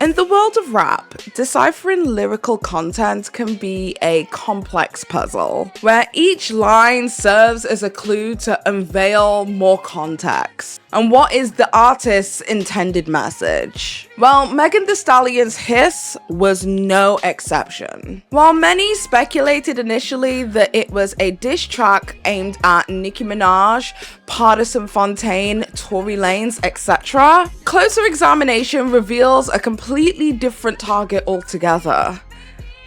In the world of rap, deciphering lyrical content can be a complex puzzle, where each line serves as a clue to unveil more context. And what is the artist's intended message? Well, Megan Thee Stallion's Hiss was no exception. While many speculated initially that it was a diss track aimed at Nicki Minaj, Partisan Fontaine, Tory Lanez, etc., closer examination reveals a completely different target altogether.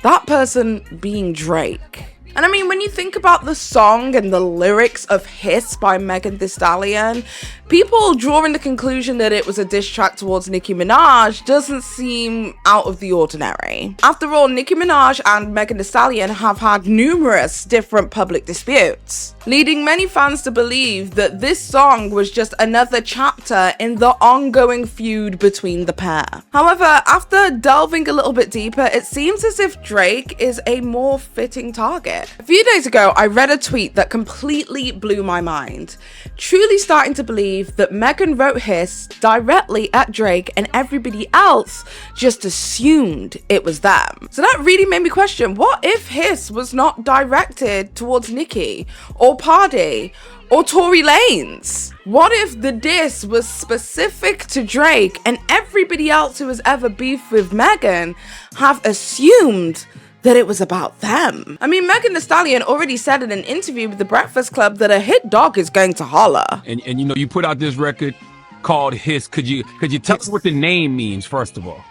That person being Drake. And I mean, when you think about the song and the lyrics of Hiss by Megan Thee Stallion, people drawing the conclusion that it was a diss track towards Nicki Minaj doesn't seem out of the ordinary. After all, Nicki Minaj and Megan Thee Stallion have had numerous different public disputes, leading many fans to believe that this song was just another chapter in the ongoing feud between the pair. However, after delving a little bit deeper, it seems as if Drake is a more fitting target. A few days ago, I read a tweet that completely blew my mind, truly starting to believe that Megan wrote Hiss directly at Drake and everybody else just assumed it was them. So that really made me question, what if Hiss was not directed towards Nicki or Party or Tory Lanez? What if the diss was specific to Drake and everybody else who has ever beefed with Megan have assumed that it was about them? I mean, Megan Thee Stallion already said in an interview with The Breakfast Club that a hit dog is going to holler. And you know, you put out this record called Hiss. Could you tell us what the name means, first of all?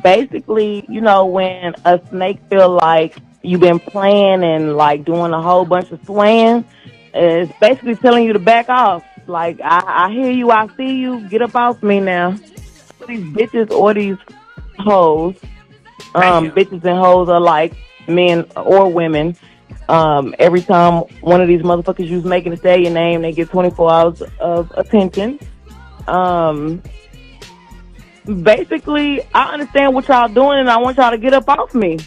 Basically, you know, when a snake feel like you've been playing and like doing a whole bunch of swaying, it's basically telling you to back off. Like, I hear you, I see you, get up off me now. These bitches or these hoes, bitches and hoes are like men or women. Every time one of these motherfuckers use Megan Thee Stallion name, they get 24 hours of attention. Basically, I understand what y'all doing and I want y'all to get up off me.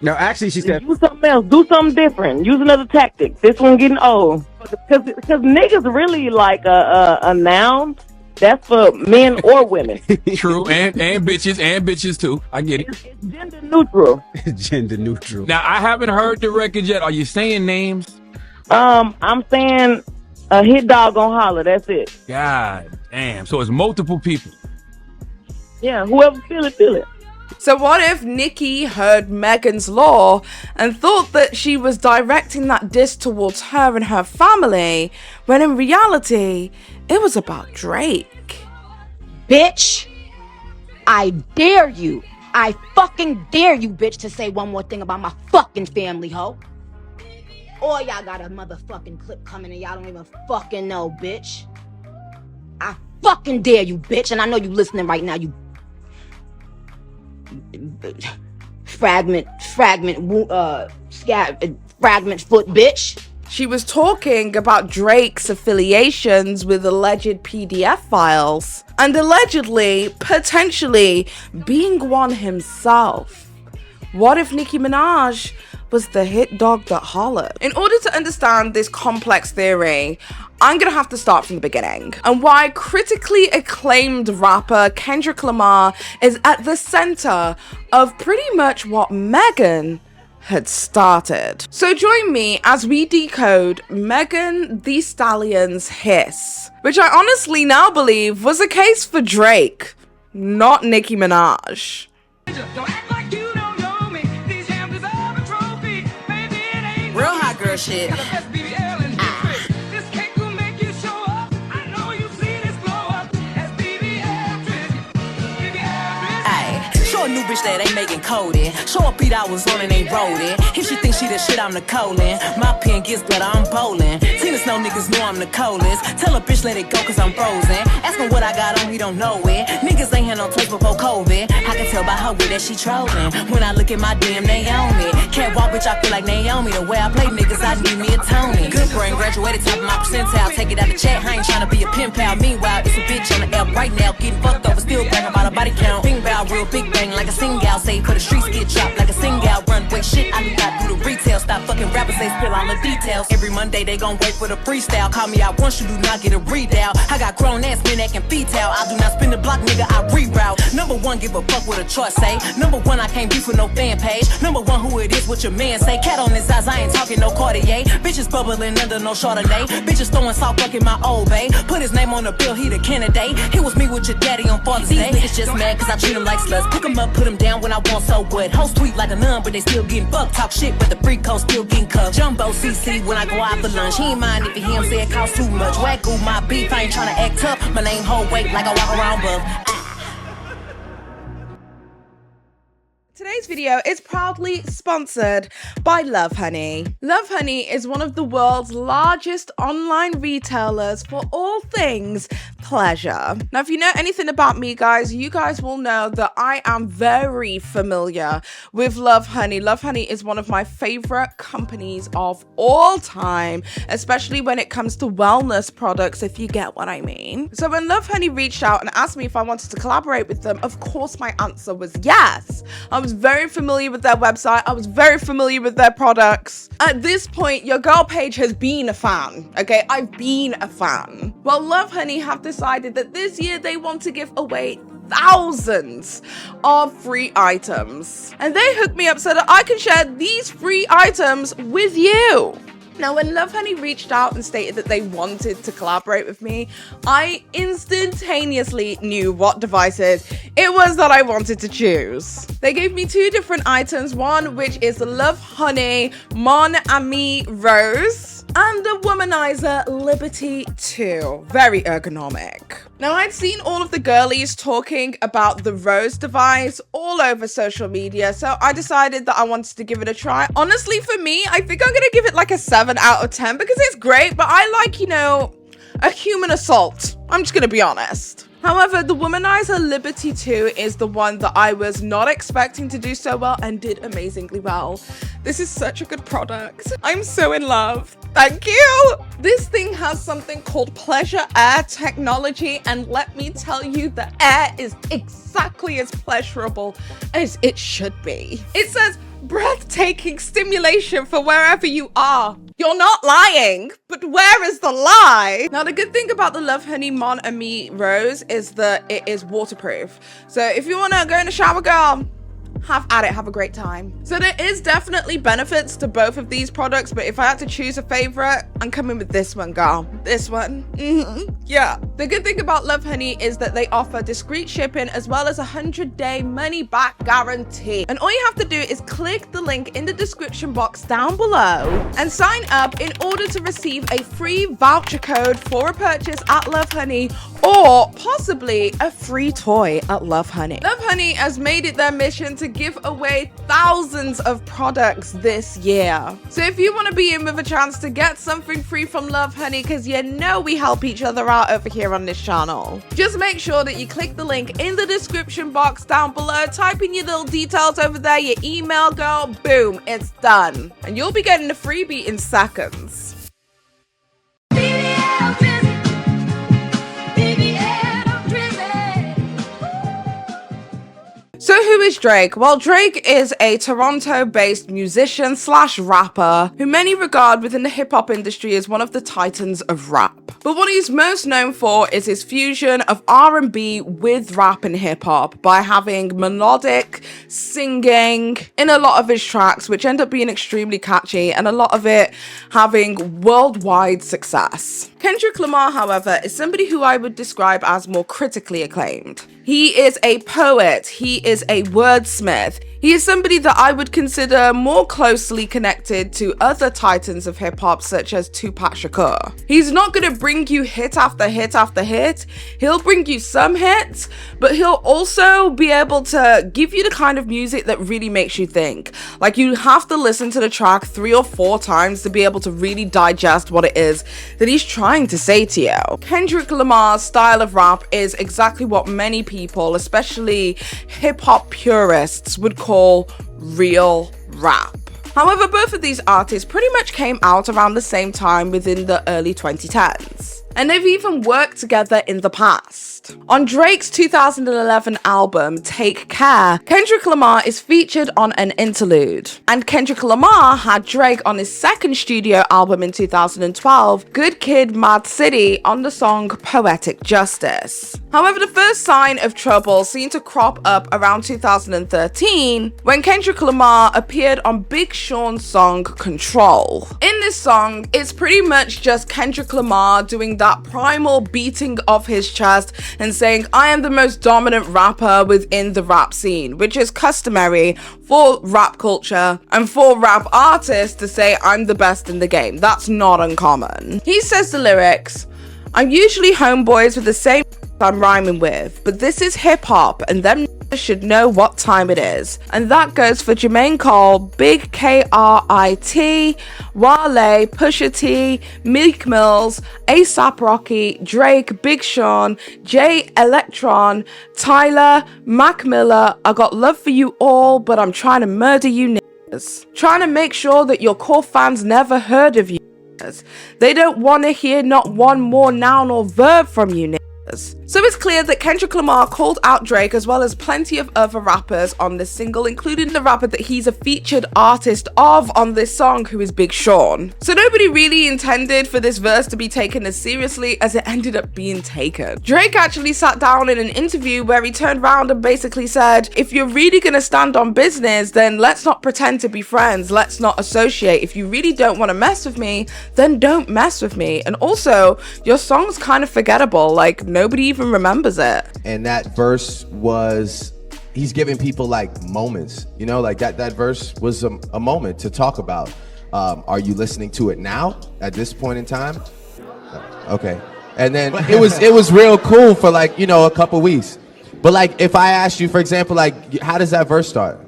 No, actually, she said, do something else, do something different, use another tactic. This one getting old. Because niggas really like a noun. That's for men or women. True, and bitches too. I get it. It's gender neutral. Gender neutral. Now, I haven't heard the record yet. Are you saying names? I'm saying a hit dog gon' holler. That's it. God damn. So it's multiple people. Yeah, whoever feel it, feel it. So what if Nicki heard Megan's Law and thought that she was directing that diss towards her and her family, when in reality, it was about Drake? Bitch, I dare you. I fucking dare you, bitch, to say one more thing about my fucking family, ho. Or y'all got a motherfucking clip coming and y'all don't even fucking know, bitch. I fucking dare you, bitch, and I know you listening right now, you fragment foot bitch. She was talking about Drake's affiliations with alleged PDF files and allegedly, potentially, being one himself. What if Nicki Minaj was the hit dog that hollered? In order to understand this complex theory, I'm gonna have to start from the beginning and why critically acclaimed rapper Kendrick Lamar is at the center of pretty much what Megan had started. So join me as we decode Megan Thee Stallion's Hiss, which I honestly now believe was a case for Drake, not Nicki Minaj. Real hot girl shit. Show a new bitch that ain't making coding. Show a beat I was on and ain't rolling. If she thinks she the shit, I'm the colon. My pen gets better, I'm bowling. Tina Snow niggas know I'm the coldest. Tell a bitch let it go cause I'm frozen. Ask him what I got on, he don't know it. Niggas ain't had no place before COVID. I can tell by her way that she trolling. When I look at my DM, they own it. Can't walk, bitch, I feel like Naomi. The way I play niggas, I need me a Tony. Good brain, graduated top of my percentile. Take it out the chat, I ain't tryna be a pen pal. Meanwhile, it's a bitch on the app right now. Getting fucked over, still bragging about a body count. Bing bow, real big bang like a sing gal. Say for the streets get chopped like a sing gal. Run, wait, shit, I do not do the retail. Stop fucking rappers, they spill all the details. Every Monday they gon' wait for the freestyle. Call me out once, you do not get a readout. I got grown ass men acting fetal. I do not spin the block, nigga, I reroute. Number one, give a fuck what a trust say. Number one, I can't beef with no fan page. Number one, who it is, what your man say. Cat on his eyes, I ain't talking no Cartier. Bitches bubbling under no Chardonnay. Bitches throwing salt fucking my old bae. Put his name on the bill, he the candidate. He was me with your daddy on Father's Day. These niggas just mad cause I treat them like sluts. Pick them up, put them down when I want, so what? Hoes sweet like a nun, but they still getting fucked. Talk shit, but the free coast still getting cuffed. Jumbo CC when I go out for lunch. He ain't mind if you hear him say it costs too much. Wagyu my beef, I ain't tryna act tough. My name hold weight like I walk around buff. Today's video is proudly sponsored by Lovehoney. Lovehoney is one of the world's largest online retailers for all things pleasure. Now, if you know anything about me, guys, you guys will know that I am very familiar with Lovehoney. Lovehoney is one of my favorite companies of all time, especially when it comes to wellness products, if you get what I mean. So when Lovehoney reached out and asked me if I wanted to collaborate with them, of course my answer was yes. I was very familiar with their website. I was very familiar with their products. At this point, your girl Paige has been a fan, okay? I've been a fan. Well, Lovehoney have decided that this year they want to give away thousands of free items. And they hooked me up so that I can share these free items with you. Now, when Lovehoney reached out and stated that they wanted to collaborate with me, I instantaneously knew what devices it was that I wanted to choose. They gave me two different items, one which is the Lovehoney Mon Ami Rose and the Womanizer Liberty 2. Very ergonomic. Now, I'd seen all of the girlies talking about the Rose device all over social media, so I decided that I wanted to give it a try. Honestly, for me, I think I'm gonna give it like a 7 out of 10 because it's great, but I like, you know, a human assault. I'm just gonna be honest. However, the Womanizer Liberty 2 is the one that I was not expecting to do so well and did amazingly well. This is such a good product. I'm so in love. Thank you. This thing has something called Pleasure Air technology, and let me tell you, the air is exactly as pleasurable as it should be. It says breathtaking stimulation for wherever you are. You're not lying, but where is the lie? Now, the good thing about the Lovehoney Mon Ami Rose is that it is waterproof. So if you want to go in the shower, girl, have at it, have a great time. So there is definitely benefits to both of these products, but if I had to choose a favorite, I'm coming with this one, girl. This one. Yeah. The good thing about Lovehoney is that they offer discreet shipping as well as a 100-day money-back guarantee. And all you have to do is click the link in the description box down below and sign up in order to receive a free voucher code for a purchase at Lovehoney, or possibly a free toy at Lovehoney. Lovehoney has made it their mission to give away thousands of products this year. So if you want to be in with a chance to get something free from Lovehoney, because you know we help each other out over here on this channel, just make sure that you click the link in the description box down below, type in your little details over there, your email, girl, boom, it's done. And you'll be getting a freebie in seconds. So who is Drake? Well, Drake is a Toronto-based musician slash rapper who many regard within the hip-hop industry as one of the titans of rap. But what he's most known for is his fusion of R&B with rap and hip-hop by having melodic singing in a lot of his tracks, which end up being extremely catchy, and a lot of it having worldwide success. Kendrick Lamar, however, is somebody who I would describe as more critically acclaimed. He is a poet, he is a wordsmith, he is somebody that I would consider more closely connected to other titans of hip-hop such as Tupac Shakur. He's not going to bring you hit after hit after hit, he'll bring you some hits, but he'll also be able to give you the kind of music that really makes you think. Like, you have to listen to the track 3 or 4 times to be able to really digest what it is that he's trying to say to you. Kendrick Lamar's style of rap is exactly what many people, especially hip-hop purists, would call real rap. However, both of these artists pretty much came out around the same time within the early 2010s. and they've even worked together in the past. On Drake's 2011 album, Take Care, Kendrick Lamar is featured on an interlude. And Kendrick Lamar had Drake on his second studio album in 2012, Good Kid, Mad City, on the song Poetic Justice. However, the first sign of trouble seemed to crop up around 2013 when Kendrick Lamar appeared on Big Sean's song Control. In this song, it's pretty much just Kendrick Lamar doing that primal beating of his chest and saying, I am the most dominant rapper within the rap scene, which is customary for rap culture and for rap artists to say, I'm the best in the game. That's not uncommon. He says the lyrics, I'm usually homeboys with the same I'm rhyming with, but this is hip hop and them should know what time it is. And that goes for Jermaine Cole, Big K.R.I.T, Wale, Pusha T, Meek Mills, A$AP Rocky, Drake, Big Sean, Jay Electron, Tyler, Mac Miller. I got love for you all, but I'm trying to murder you niggas. Trying to make sure that your core fans never heard of you niggas. They don't want to hear not one more noun or verb from you niggas. So it's clear that Kendrick Lamar called out Drake as well as plenty of other rappers on this single, including the rapper that he's a featured artist of on this song, who is Big Sean. So nobody really intended for this verse to be taken as seriously as it ended up being taken. Drake actually sat down in an interview where he turned around and basically said, if you're really gonna stand on business, then let's not pretend to be friends, let's not associate. If you really don't want to mess with me, then don't mess with me. And also, your song's kind of forgettable, like nobody even remembers it. And that verse was, he's giving people like moments, you know, like that verse was a moment to talk about. Are you listening to it now at this point in time? Okay. And then it was real cool for like, you know, a couple weeks. But like, if I asked you, for example, like, how does that verse start?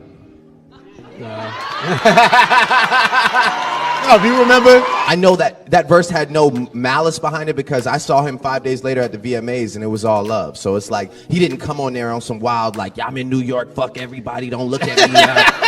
Oh, do you remember? I know that verse had no malice behind it because I saw him 5 days later at the VMAs and it was all love. So it's like, he didn't come on there on some wild, like, I'm in New York, fuck everybody, don't look at me.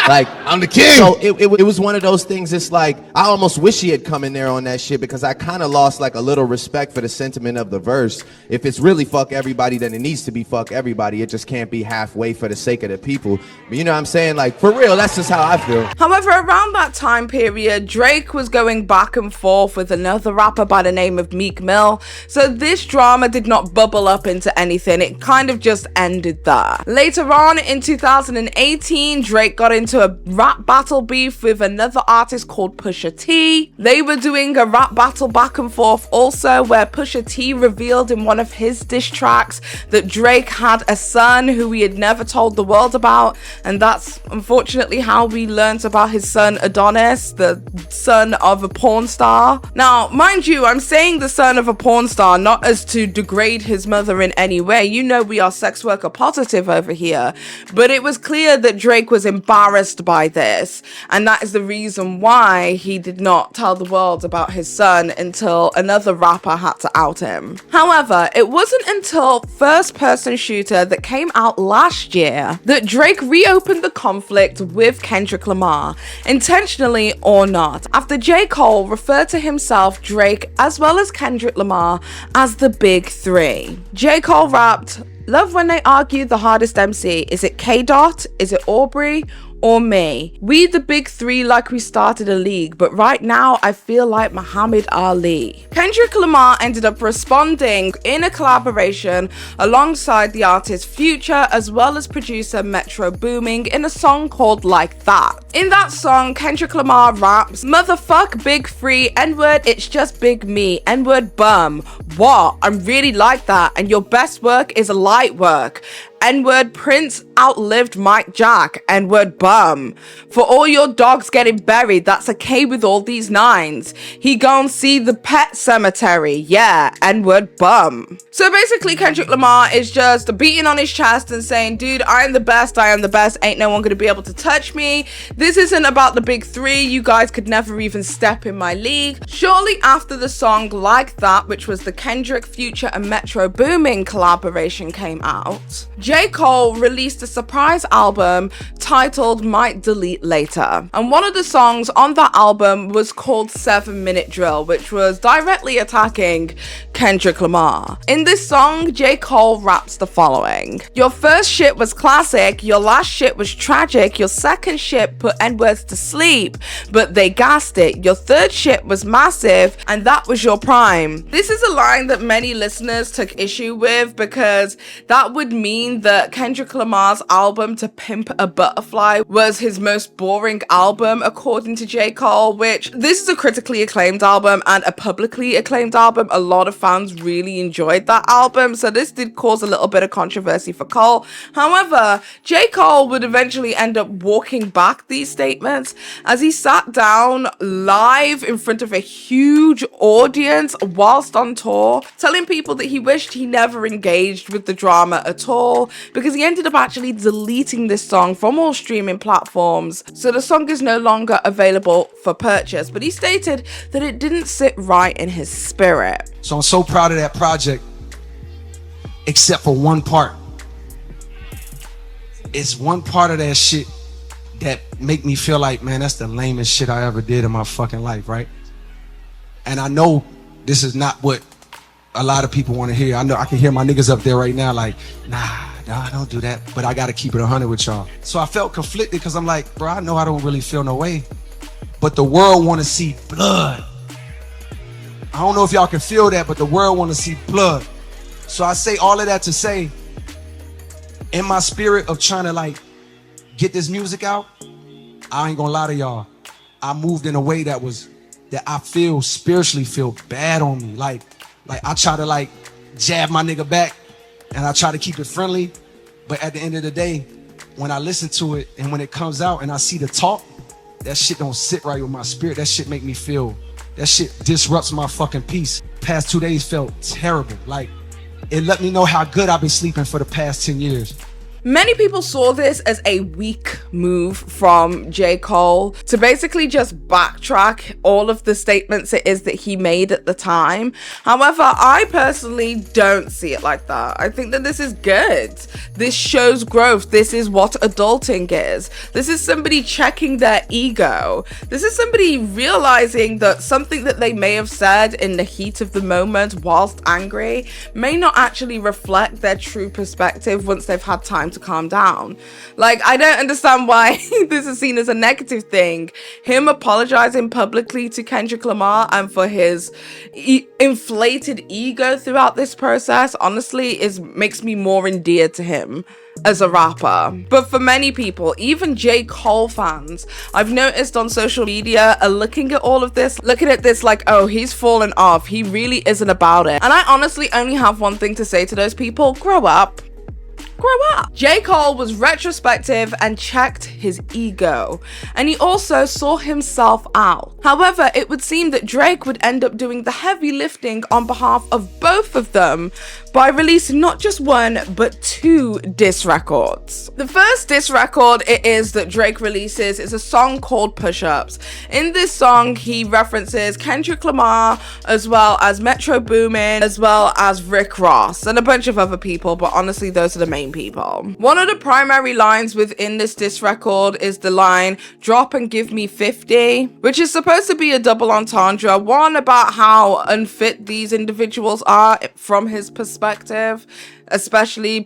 Like, I'm the king. So it was one of those things, it's like, I almost wish he had come in there on that shit because I kind of lost like a little respect for the sentiment of the verse. If it's really fuck everybody, then it needs to be fuck everybody. It just can't be halfway for the sake of the people. But you know what I'm saying? Like, for real, that's just how I feel. However, around that time period, Drake was going back and forth with another rapper by the name of Meek Mill, so this drama did not bubble up into anything. It kind of just ended there. Later on in 2018, Drake got into a rap battle beef with another artist called Pusha T. They were doing a rap battle back and forth also, where Pusha T revealed in one of his diss tracks that Drake had a son who he had never told the world about, and that's unfortunately how we learned about his son Adonis, the son of a porn star. Now, mind you, I'm saying the son of a porn star not as to degrade his mother in any way. You know we are sex worker positive over here. But it was clear that Drake was embarrassed by this, and that is the reason why he did not tell the world about his son until another rapper had to out him. However, it wasn't until First Person Shooter that came out last year that Drake reopened the conflict with Kendrick Lamar, intentionally or not, after J. Cole referred to himself, Drake, as well as Kendrick Lamar as the Big Three. J. Cole rapped, "Love when they argue the hardest MC. Is it K. Dot? Is it Aubrey? Or me? We the big three like we started a league, but right now I feel like Muhammad Ali." Kendrick Lamar ended up responding in a collaboration alongside the artist Future as well as producer Metro Booming in a song called Like That. In that song, Kendrick Lamar raps, "Motherfuck big free, N-word it's just big me, N-word bum. What? I'm really like that, and your best work is light work. N-word Prince outlived Mike Jack, N-word bum. For all your dogs getting buried, that's a K with all these nines. He gon' see the pet cemetery, yeah, N-word bum." So basically Kendrick Lamar is just beating on his chest and saying, dude, I am the best, ain't no one gonna be able to touch me. This isn't about the big three, you guys could never even step in my league. Shortly after the song Like That, which was the Kendrick, Future and Metro Booming collaboration came out, J. J. Cole released a surprise album titled Might Delete Later. And one of the songs on that album was called 7 Minute Drill, which was directly attacking Kendrick Lamar. In this song, J. Cole raps the following: "Your first shit was classic, your last shit was tragic, your second shit put N-words to sleep, but they gassed it. Your third shit was massive, and that was your prime." This is a line that many listeners took issue with because that would mean that Kendrick Lamar's album To Pimp a Butterfly was his most boring album, according to J. Cole, which this is a critically acclaimed album and a publicly acclaimed album. A lot of fans really enjoyed that album, so this did cause a little bit of controversy for Cole. However, J. Cole would eventually end up walking back these statements as he sat down live in front of a huge audience whilst on tour, telling people that he wished he never engaged with the drama at all because he ended up actually deleting this song from all streaming platforms, so the song is no longer available for purchase. But he stated that it didn't sit right in his spirit. So I'm so proud of that project, except for one part. It's one part of that shit that make me feel like, man, that's the lamest shit I ever did in my fucking life, right? And I know this is not what a lot of people want to hear. I know I can hear my niggas up there right now like, nah, don't do that. But I got to keep it 100 with y'all. So I felt conflicted because I'm like, bro, I know I don't really feel no way, but the world want to see blood. I don't know if y'all can feel that, but the world want to see blood. So I say all of that to say, in my spirit of trying to like get this music out, I ain't gonna lie to y'all, I moved in a way that I feel spiritually feel bad on me. Like I try to like jab my nigga back and I try to keep it friendly, but at the end of the day, when I listen to it and when it comes out and I see the talk, that shit don't sit right with my spirit. That shit make me feel, that shit disrupts my fucking peace. Past 2 days felt terrible. Like, it let me know how good I've been sleeping for the past 10 years. Many people saw this as a weak move from J. Cole to basically just backtrack all of the statements it is that he made at the time. However, I personally don't see it like that. I think that this is good. This shows growth. This is what adulting is. This is somebody checking their ego. This is somebody realizing that something that they may have said in the heat of the moment whilst angry may not actually reflect their true perspective once they've had time to calm down. Like, I don't understand why this is seen as a negative thing. Him apologizing publicly to Kendrick Lamar and for his inflated ego throughout this process, honestly, makes me more endeared to him as a rapper. But for many people, even J. Cole fans, I've noticed on social media are looking at all of this, looking at this like, oh, he's fallen off. He really isn't about it. And I honestly only have one thing to say to those people: grow up. Grow up. J. Cole was retrospective and checked his ego, and he also saw himself out. However, it would seem that Drake would end up doing the heavy lifting on behalf of both of them by releasing not just one, but 2 diss records. The first diss record it is that Drake releases is a song called Push Ups. In this song, he references Kendrick Lamar, as well as Metro Boomin, as well as Rick Ross, and a bunch of other people, but honestly, those are the main people. One of the primary lines within this diss record is the line, "Drop and give me 50, which is supposed to be a double entendre, one about how unfit these individuals are from his perspective,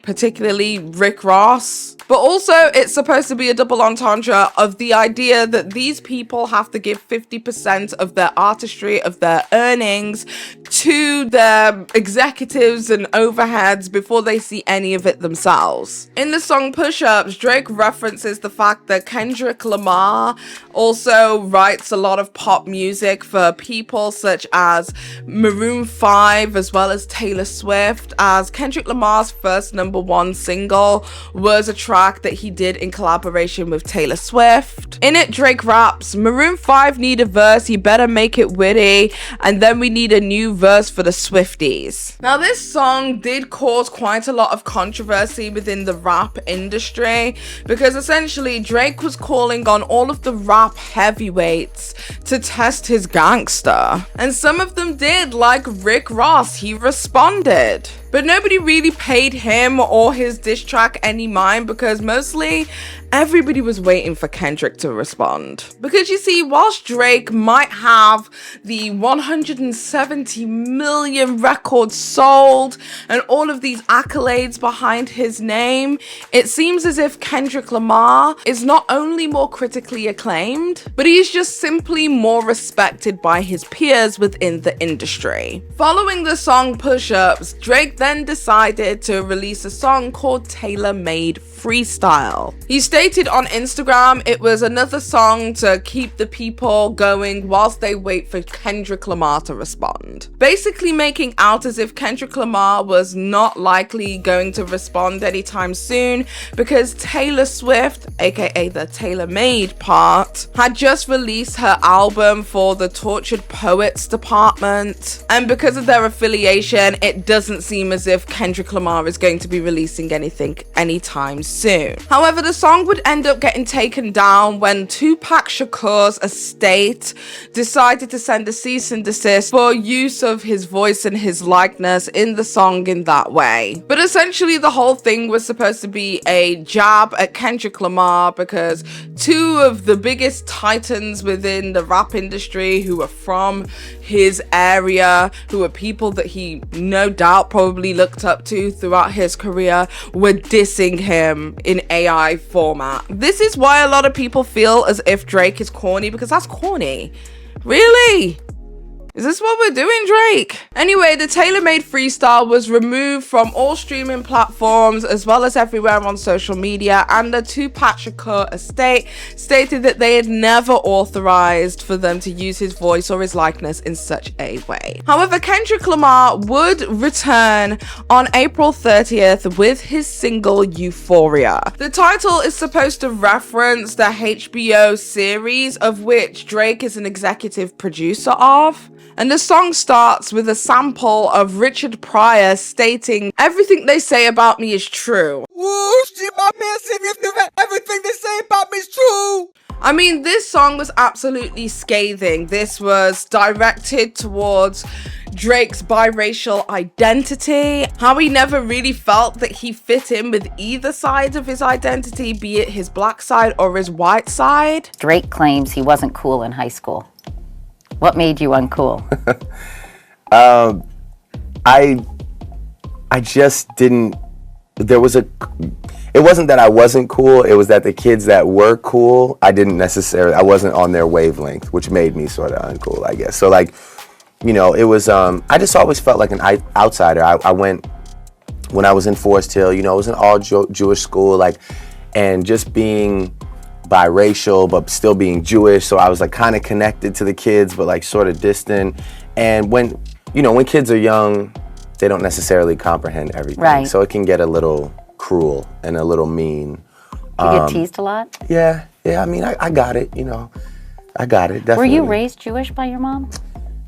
particularly Rick Ross. But also, it's supposed to be a double entendre of the idea that these people have to give 50% of their artistry, of their earnings, to their executives and overheads before they see any of it themselves. In the song Push Ups, Drake references the fact that Kendrick Lamar also writes a lot of pop music for people such as Maroon 5, as well as Taylor Swift, as Kendrick Lamar's first #1 single was a track that he did in collaboration with Taylor Swift. In it, Drake raps, "Maroon 5 need a verse, you better make it witty, and then we need a new verse for the Swifties." Now, this song did cause quite a lot of controversy within the rap industry because essentially Drake was calling on all of the rap heavyweights to test his gangster, and some of them did, like Rick Ross. He responded. But nobody really paid him or his diss track any mind because mostly everybody was waiting for Kendrick to respond. Because you see, whilst Drake might have the 170 million records sold and all of these accolades behind his name, it seems as if Kendrick Lamar is not only more critically acclaimed, but he's just simply more respected by his peers within the industry. Following the song Push Ups, Drake then decided to release a song called Tailor Made Freestyle. He stated on Instagram it was another song to keep the people going whilst they wait for Kendrick Lamar to respond. Basically making out as if Kendrick Lamar was not likely going to respond anytime soon because Taylor Swift, aka the Tailor Made part, had just released her album for the Tortured Poets department. And because of their affiliation, it doesn't seem as if Kendrick Lamar is going to be releasing anything anytime soon. However, the song would end up getting taken down when Tupac Shakur's estate decided to send a cease and desist for use of his voice and his likeness in the song in that way. But essentially the whole thing was supposed to be a jab at Kendrick Lamar because two of the biggest titans within the rap industry who are from his area, who are people that he no doubt probably looked up to throughout his career, were dissing him in AI format. This is why a lot of people feel as if Drake is corny, because that's corny. Really? Is this what we're doing, Drake? Anyway, the Tailor Made Freestyle was removed from all streaming platforms as well as everywhere on social media, and the Tupac Shakur estate stated that they had never authorized for them to use his voice or his likeness in such a way. However, Kendrick Lamar would return on April 30th with his single Euphoria. The title is supposed to reference the HBO series of which Drake is an executive producer of. And the song starts with a sample of Richard Pryor stating, "Everything they say about me is true." Whoosh, my man, everything they say about me is true. I mean, this song was absolutely scathing. This was directed towards Drake's biracial identity, how he never really felt that he fit in with either side of his identity, be it his black side or his white side. Drake claims he wasn't cool in high school. What made you uncool? I just didn't, it wasn't that I wasn't cool, it was that the kids that were cool, I wasn't on their wavelength, which made me sort of uncool, I guess. So like, you know, it was, I just always felt like an outsider. I went, when I was in Forest Hill, you know, it was an all Jewish school, like, and just being biracial but still being Jewish, so I was like kind of connected to the kids but like sort of distant. And when kids are young, they don't necessarily comprehend everything, right? So it can get a little cruel and a little mean. You get teased a lot? Yeah, I mean, I got it, you know, I got it, definitely. Were you raised Jewish by your mom?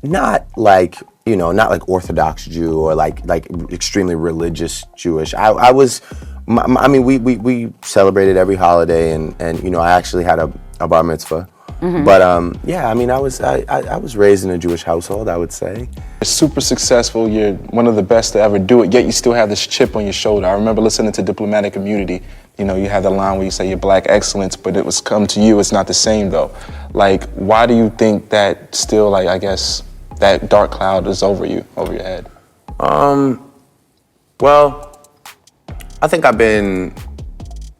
Not like, you know, not like Orthodox Jew or like extremely religious Jewish. I was, I mean, we celebrated every holiday, and you know, I actually had a bar mitzvah. Mm-hmm. But yeah, I mean, I was raised in a Jewish household, I would say. You're super successful, you're one of the best to ever do it, yet you still have this chip on your shoulder. I remember listening to Diplomatic Immunity. You know, you had the line where you say you're black excellence, but it was come to you, it's not the same though. Like, why do you think that still, like, I guess, that dark cloud is over your head? Well, I think I've been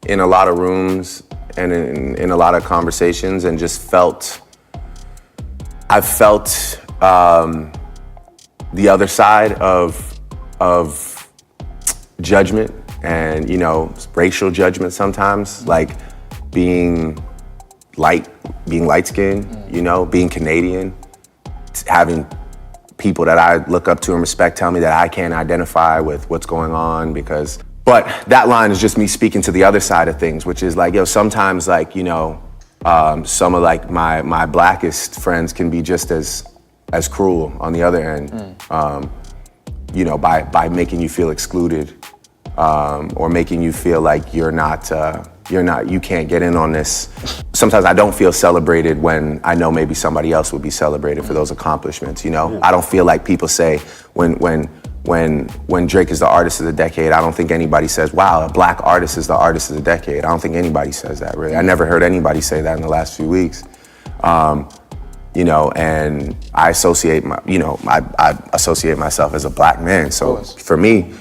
in a lot of rooms and in a lot of conversations and just I've felt the other side of judgment and, you know, racial judgment sometimes, like being light-skinned, you know, being Canadian, having people that I look up to and respect tell me that I can't identify with what's going on but that line is just me speaking to the other side of things, which is like, yo, sometimes like, you know, some of like my blackest friends can be just as cruel on the other end, you know, by making you feel excluded, or making you feel like you can't get in on this. Sometimes I don't feel celebrated when I know maybe somebody else would be celebrated for those accomplishments, you know? I don't feel like people say when when Drake is the artist of the decade, I don't think anybody says, wow, a black artist is the artist of the decade. I don't think anybody says that, really. I never heard anybody say that in the last few weeks. You know, and I associate I associate myself as a black man. So for me,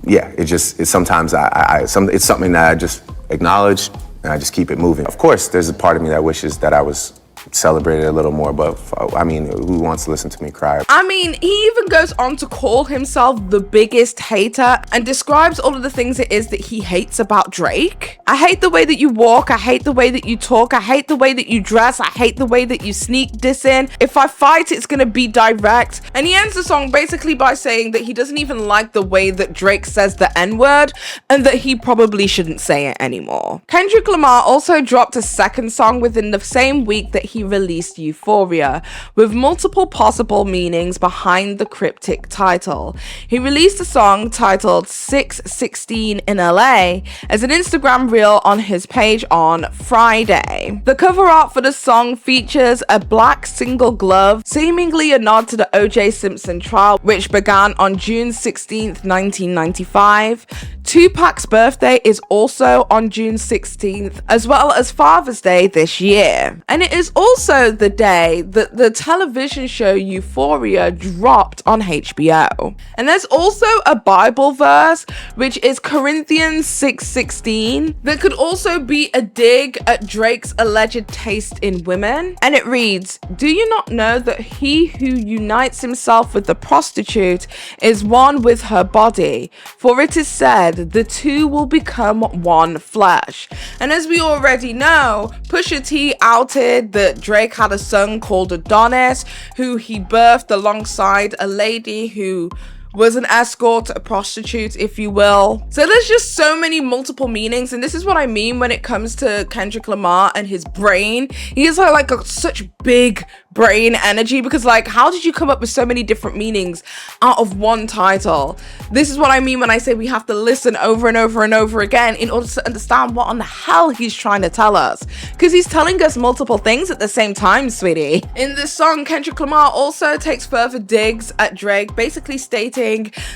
it's sometimes it's something that I just acknowledge and I just keep it moving. Of course, there's a part of me that wishes that I was celebrated a little more, but I mean, who wants to listen to me cry? I mean, he even goes on to call himself the biggest hater and describes all of the things it is that he hates about Drake. I hate the way that you walk, I hate the way that you talk, I hate the way that you dress, I hate the way that you sneak diss in. If I fight, it's gonna be direct. And he ends the song basically by saying that he doesn't even like the way that Drake says the N-word and that he probably shouldn't say it anymore. Kendrick Lamar also dropped a second song within the same week that he released Euphoria, with multiple possible meanings behind the cryptic title. He released a song titled 616 in LA as an Instagram reel on his page on Friday. The cover art for the song features a black single glove, seemingly a nod to the O.J. Simpson trial, which began on June 16th, 1995. Tupac's birthday is also on June 16th, as well as Father's Day this year. And it is also the day that the television show Euphoria dropped on HBO. And there's also a Bible verse, which is Corinthians 6:16, that could also be a dig at Drake's alleged taste in women. And it reads, "Do you not know that he who unites himself with the prostitute is one with her body? For it is said, the two will become one flesh." And as we already know, Pusha T outed that Drake had a son called Thornes, who he birthed alongside a lady who was an escort, a prostitute, if you will. So there's just so many multiple meanings, and this is what I mean when it comes to Kendrick Lamar and his brain. He has like such big brain energy, because like, how did you come up with so many different meanings out of one title? This is what I mean when I say we have to listen over and over and over again in order to understand what on the hell he's trying to tell us, because he's telling us multiple things at the same time, sweetie. In this song, Kendrick Lamar also takes further digs at Drake, basically stating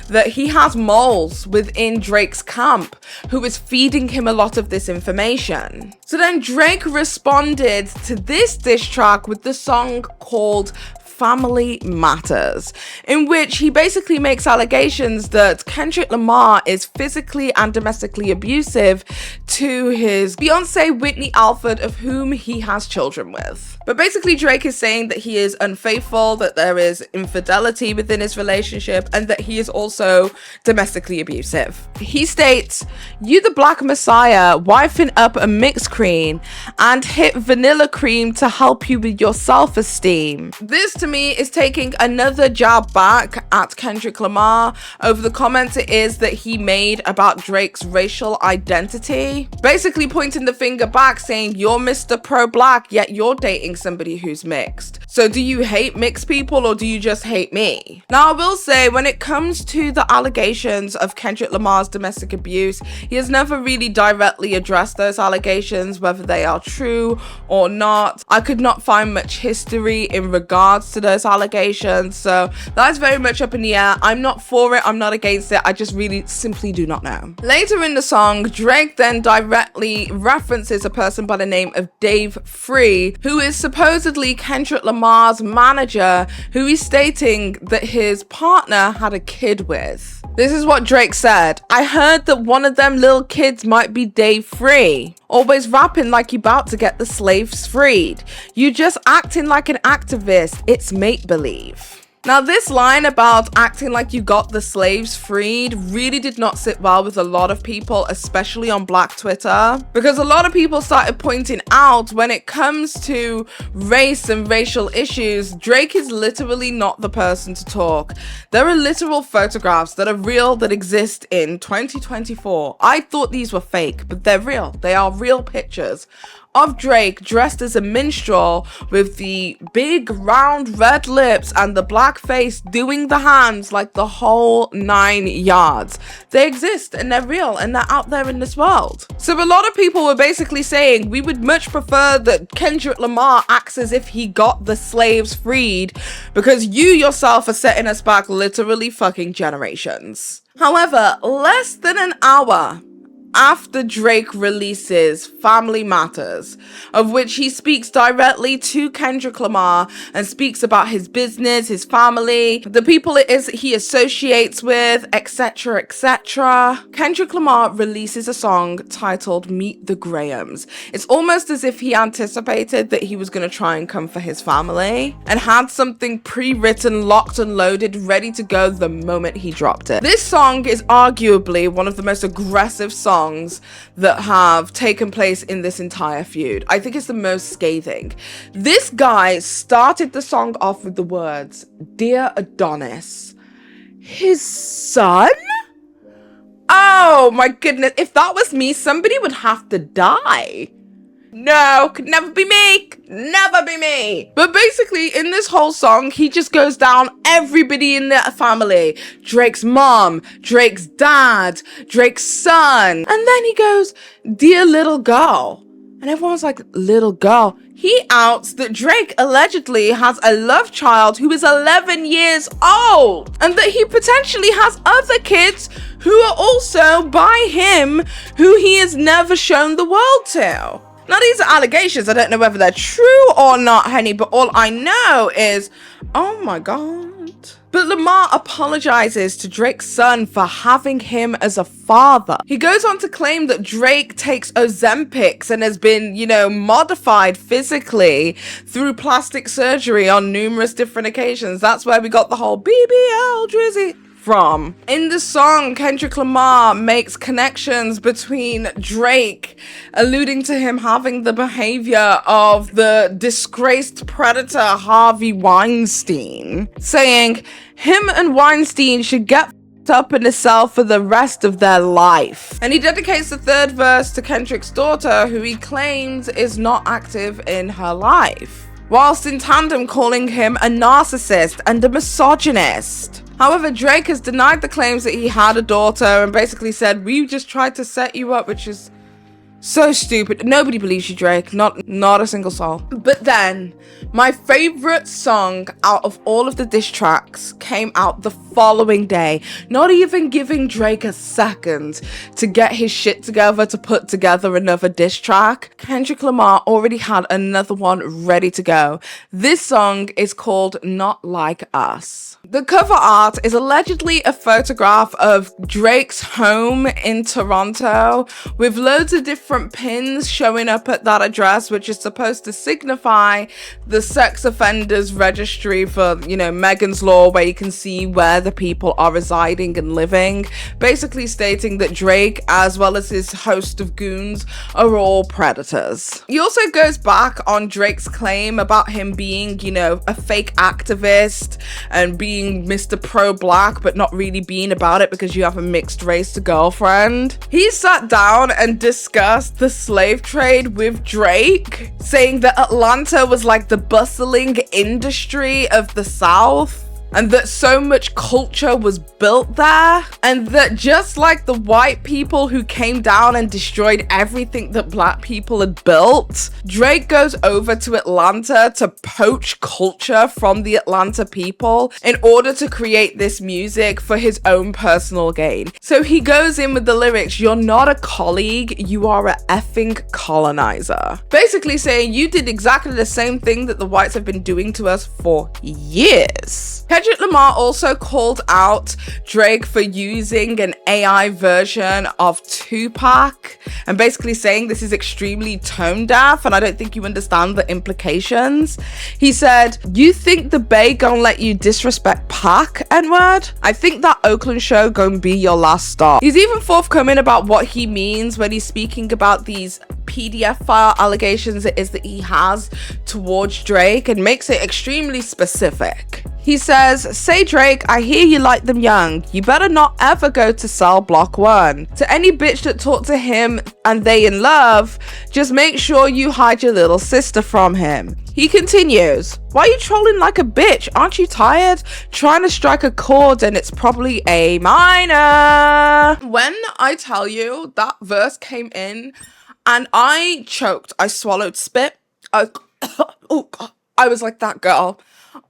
that he has moles within Drake's camp who is feeding him a lot of this information. So then Drake responded to this diss track with the song called Family Matters, in which he basically makes allegations that Kendrick Lamar is physically and domestically abusive to his fiancée Whitney Alford, of whom he has children with. But basically Drake is saying that he is unfaithful, that there is infidelity within his relationship, and that he is also domestically abusive. He states, "You the black messiah, wifing up a mixed cream and hit vanilla cream to help you with your self-esteem." This to me is taking another jab back at Kendrick Lamar over the comments it is that he made about Drake's racial identity, basically pointing the finger back, saying, "You're Mr. Pro-Black, yet you're dating somebody who's mixed. So do you hate mixed people, or do you just hate me?" Now, I will say, when it comes to the allegations of Kendrick Lamar's domestic abuse, he has never really directly addressed those allegations, whether they are true or not. I could not find much history in regards to those allegations, so that's very much up in the air. I'm not for it, I'm not against it, I just really simply do not know. Later in the song, Drake then directly references a person by the name of Dave Free, who is supposedly Kendrick Lamar's manager, who is stating that his partner had a kid with. This is what Drake said: "I heard that one of them little kids might be Dave Free. Always rapping like you about to get the slaves freed. You just acting like an activist, it's make-believe." Now, this line about acting like you got the slaves freed really did not sit well with a lot of people, especially on Black Twitter, because a lot of people started pointing out when it comes to race and racial issues, Drake is literally not the person to talk. There are literal photographs that are real that exist in 2024. I thought these were fake, but they're real. They are real pictures of Drake dressed as a minstrel with the big round red lips and the black face doing the hands, like the whole 9 yards. They exist and they're real and they're out there in this world. So a lot of people were basically saying we would much prefer that Kendrick Lamar acts as if he got the slaves freed, because you yourself are setting us back literally fucking generations. However, less than an hour after Drake releases Family Matters, of which he speaks directly to Kendrick Lamar and speaks about his business, his family, the people he associates with, etc., etc., Kendrick Lamar releases a song titled Meet the Grahams. It's almost as if he anticipated that he was going to try and come for his family and had something pre-written, locked and loaded, ready to go the moment he dropped it. This song is arguably one of the most aggressive songs that have taken place in this entire feud. I think it's the most scathing. This guy started the song off with the words, "Dear Adonis, his son?" Oh my goodness, if that was me, somebody would have to die. No, could never be me. Could never be me. But basically, in this whole song, he just goes down everybody in their family. Drake's mom, Drake's dad, Drake's son. And then he goes, "Dear little girl." And everyone's like, little girl? He outs that Drake allegedly has a love child who is 11 years old, and that he potentially has other kids who are also by him, who he has never shown the world to. Now, these are allegations. I don't know whether they're true or not, honey, but all I know is, oh my God. But Lamar apologizes to Drake's son for having him as a father. He goes on to claim that Drake takes Ozempics and has been, modified physically through plastic surgery on numerous different occasions. That's where we got the whole BBL Drizzy from. In the song, Kendrick Lamar makes connections between Drake, alluding to him having the behavior of the disgraced predator Harvey Weinstein, saying him and Weinstein should get up in a cell for the rest of their life. And he dedicates the third verse to Kendrick's daughter, who he claims is not active in her life, whilst in tandem calling him a narcissist and a misogynist. However, Drake has denied the claims that he had a daughter and basically said, "We just tried to set you up," which is so stupid. Nobody believes you, Drake. Not a single soul. But then, my favorite song out of all of the diss tracks came out the following day, not even giving Drake a second to get his shit together to put together another diss track. Kendrick Lamar already had another one ready to go. This song is called Not Like Us. The cover art is allegedly a photograph of Drake's home in Toronto with loads of different pins showing up at that address, which is supposed to signify the sex offenders registry for, Megan's Law, where you can see where the people are residing and living, basically stating that Drake, as well as his host of goons, are all predators. He also goes back on Drake's claim about him being, a fake activist and being Mr. Pro-Black, but not really being about it because you have a mixed race girlfriend. He sat down and discussed the slave trade with Drake, saying that Atlanta was like the bustling industry of the South, and that so much culture was built there, and that just like the white people who came down and destroyed everything that black people had built, Drake goes over to Atlanta to poach culture from the Atlanta people in order to create this music for his own personal gain. So he goes in with the lyrics, "You're not a colleague, you are a effing colonizer." Basically saying you did exactly the same thing that the whites have been doing to us for years. Kendrick Lamar also called out Drake for using an AI version of Tupac and basically saying this is extremely tone deaf and I don't think you understand the implications. He said, "You think the Bay gonna let you disrespect Pac, N-word? I think that Oakland show gonna be your last stop." He's even forthcoming about what he means when he's speaking about these PDF file allegations it is that he has towards Drake and makes it extremely specific. He says, say Drake, I hear you like them young. You better not ever go to cell block 1. To any bitch that talked to him and they in love, just make sure you hide your little sister from him. He continues, why are you trolling like a bitch? Aren't you tired? Trying to strike a chord and it's probably A minor. When I tell you that verse came in and I choked, I swallowed spit. Oh God. I was like that girl.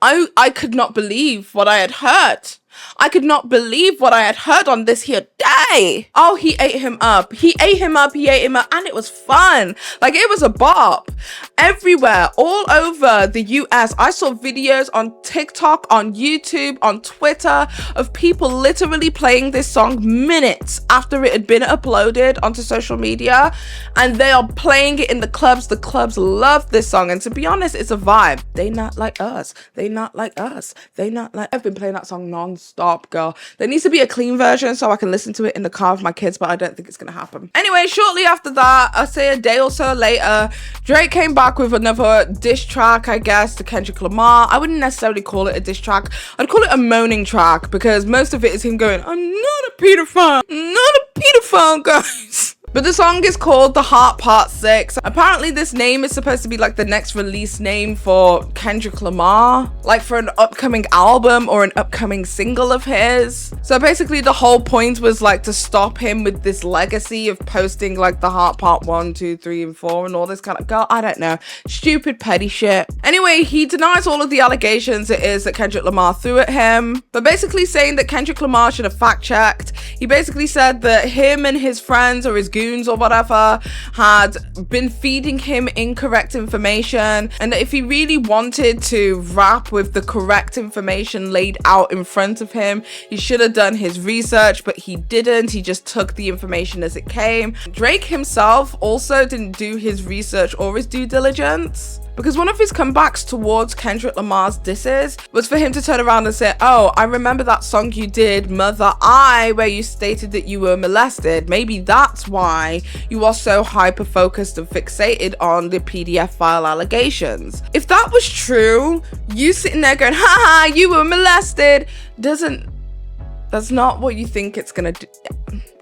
I could not believe what I had heard. I could not believe what I had heard on this here day. Oh, he ate him up. He ate him up. He ate him up. And it was fun. Like, it was a bop. Everywhere, all over the US. I saw videos on TikTok, on YouTube, on Twitter of people literally playing this song minutes after it had been uploaded onto social media. And they are playing it in the clubs. The clubs love this song. And to be honest, it's a vibe. They not like us. They not like us. They not like... I've been playing that song non-stop, girl. There needs to be a clean version so I can listen to it in the car with my kids, but I don't think it's gonna happen. Anyway, shortly after that, I say a day or so later, Drake came back with another diss track, I guess, to Kendrick Lamar. I wouldn't necessarily call it a diss track. I'd call it a moaning track because most of it is him going, I'm not a pedophile. I'm not a pedophile, guys. But the song is called The Heart Part 6. Apparently this name is supposed to be like the next release name for Kendrick Lamar, like for an upcoming album or an upcoming single of his. So basically the whole point was like to stop him with this legacy of posting like The Heart Part 1, 2, 3, and 4 and all this kind of, girl, I don't know, stupid petty shit. Anyway, he denies all of the allegations it is that Kendrick Lamar threw at him, but basically saying that Kendrick Lamar should have fact checked. He basically said that him and his friends or his goons or whatever had been feeding him incorrect information, and that if he really wanted to rap with the correct information laid out in front of him, he should have done his research, but he didn't. He just took the information as it came. Drake himself also didn't do his research or his due diligence, because one of his comebacks towards Kendrick Lamar's disses was for him to turn around and say, oh, I remember that song you did, Mother I, where you stated that you were molested. Maybe that's why you are so hyper-focused and fixated on the PDF file allegations. If that was true, you sitting there going, haha, you were molested, that's not what you think it's gonna do.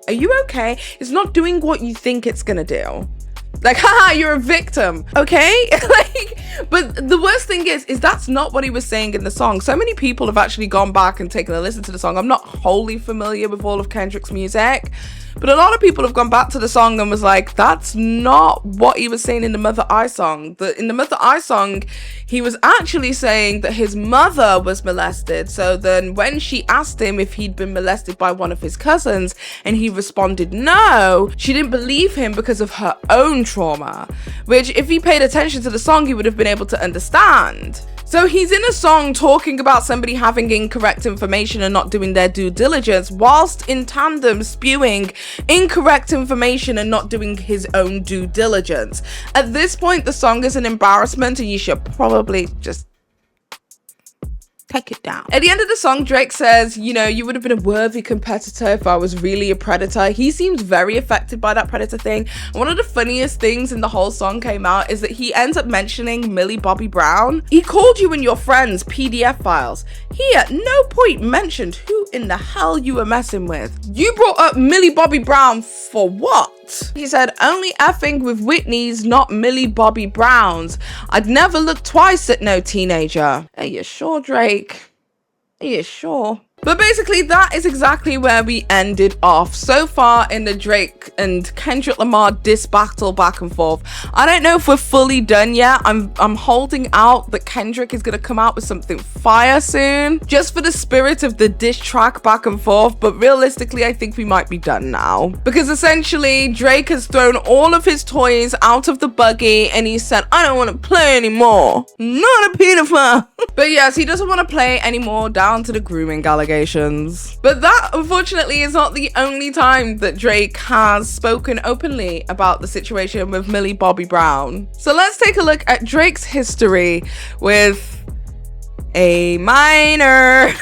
Are you okay? It's not doing what you think it's gonna do. Like, haha, you're a victim, okay? Like, but the worst thing is that's not what he was saying in the song. So many people have actually gone back and taken a listen to the song. I'm not wholly familiar with all of Kendrick's music, but a lot of people have gone back to the song and was like, that's not what he was saying in the Mother I song. In the Mother I song, he was actually saying that his mother was molested. So then when she asked him if he'd been molested by one of his cousins and he responded no, she didn't believe him because of her own trauma, which if he paid attention to the song, he would have been able to understand. So he's in a song talking about somebody having incorrect information and not doing their due diligence, whilst in tandem spewing incorrect information and not doing his own due diligence. At this point, the song is an embarrassment and you should probably just take it down. At the end of the song, Drake says, you know, you would have been a worthy competitor if I was really a predator. He seems very affected by that predator thing. And one of the funniest things in the whole song came out is that he ends up mentioning Millie Bobby Brown. He called you and your friends PDF files. He at no point mentioned who in the hell you were messing with. You brought up Millie Bobby Brown for what? He said, only effing with Whitney's, not Millie Bobby Brown's. I'd never look twice at no teenager. Are you sure, Drake? Are you sure? But basically, that is exactly where we ended off so far in the Drake and Kendrick Lamar diss battle back and forth. I don't know if we're fully done yet. I'm holding out that Kendrick is going to come out with something fire soon, just for the spirit of the diss track back and forth. But realistically, I think we might be done now, because essentially Drake has thrown all of his toys out of the buggy and he said, I don't want to play anymore. Not a pedophile. But yes, he doesn't want to play anymore, down to the grooming allegations. But that, unfortunately, is not the only time that Drake has spoken openly about the situation with Millie Bobby Brown. So let's take a look at Drake's history with A minor.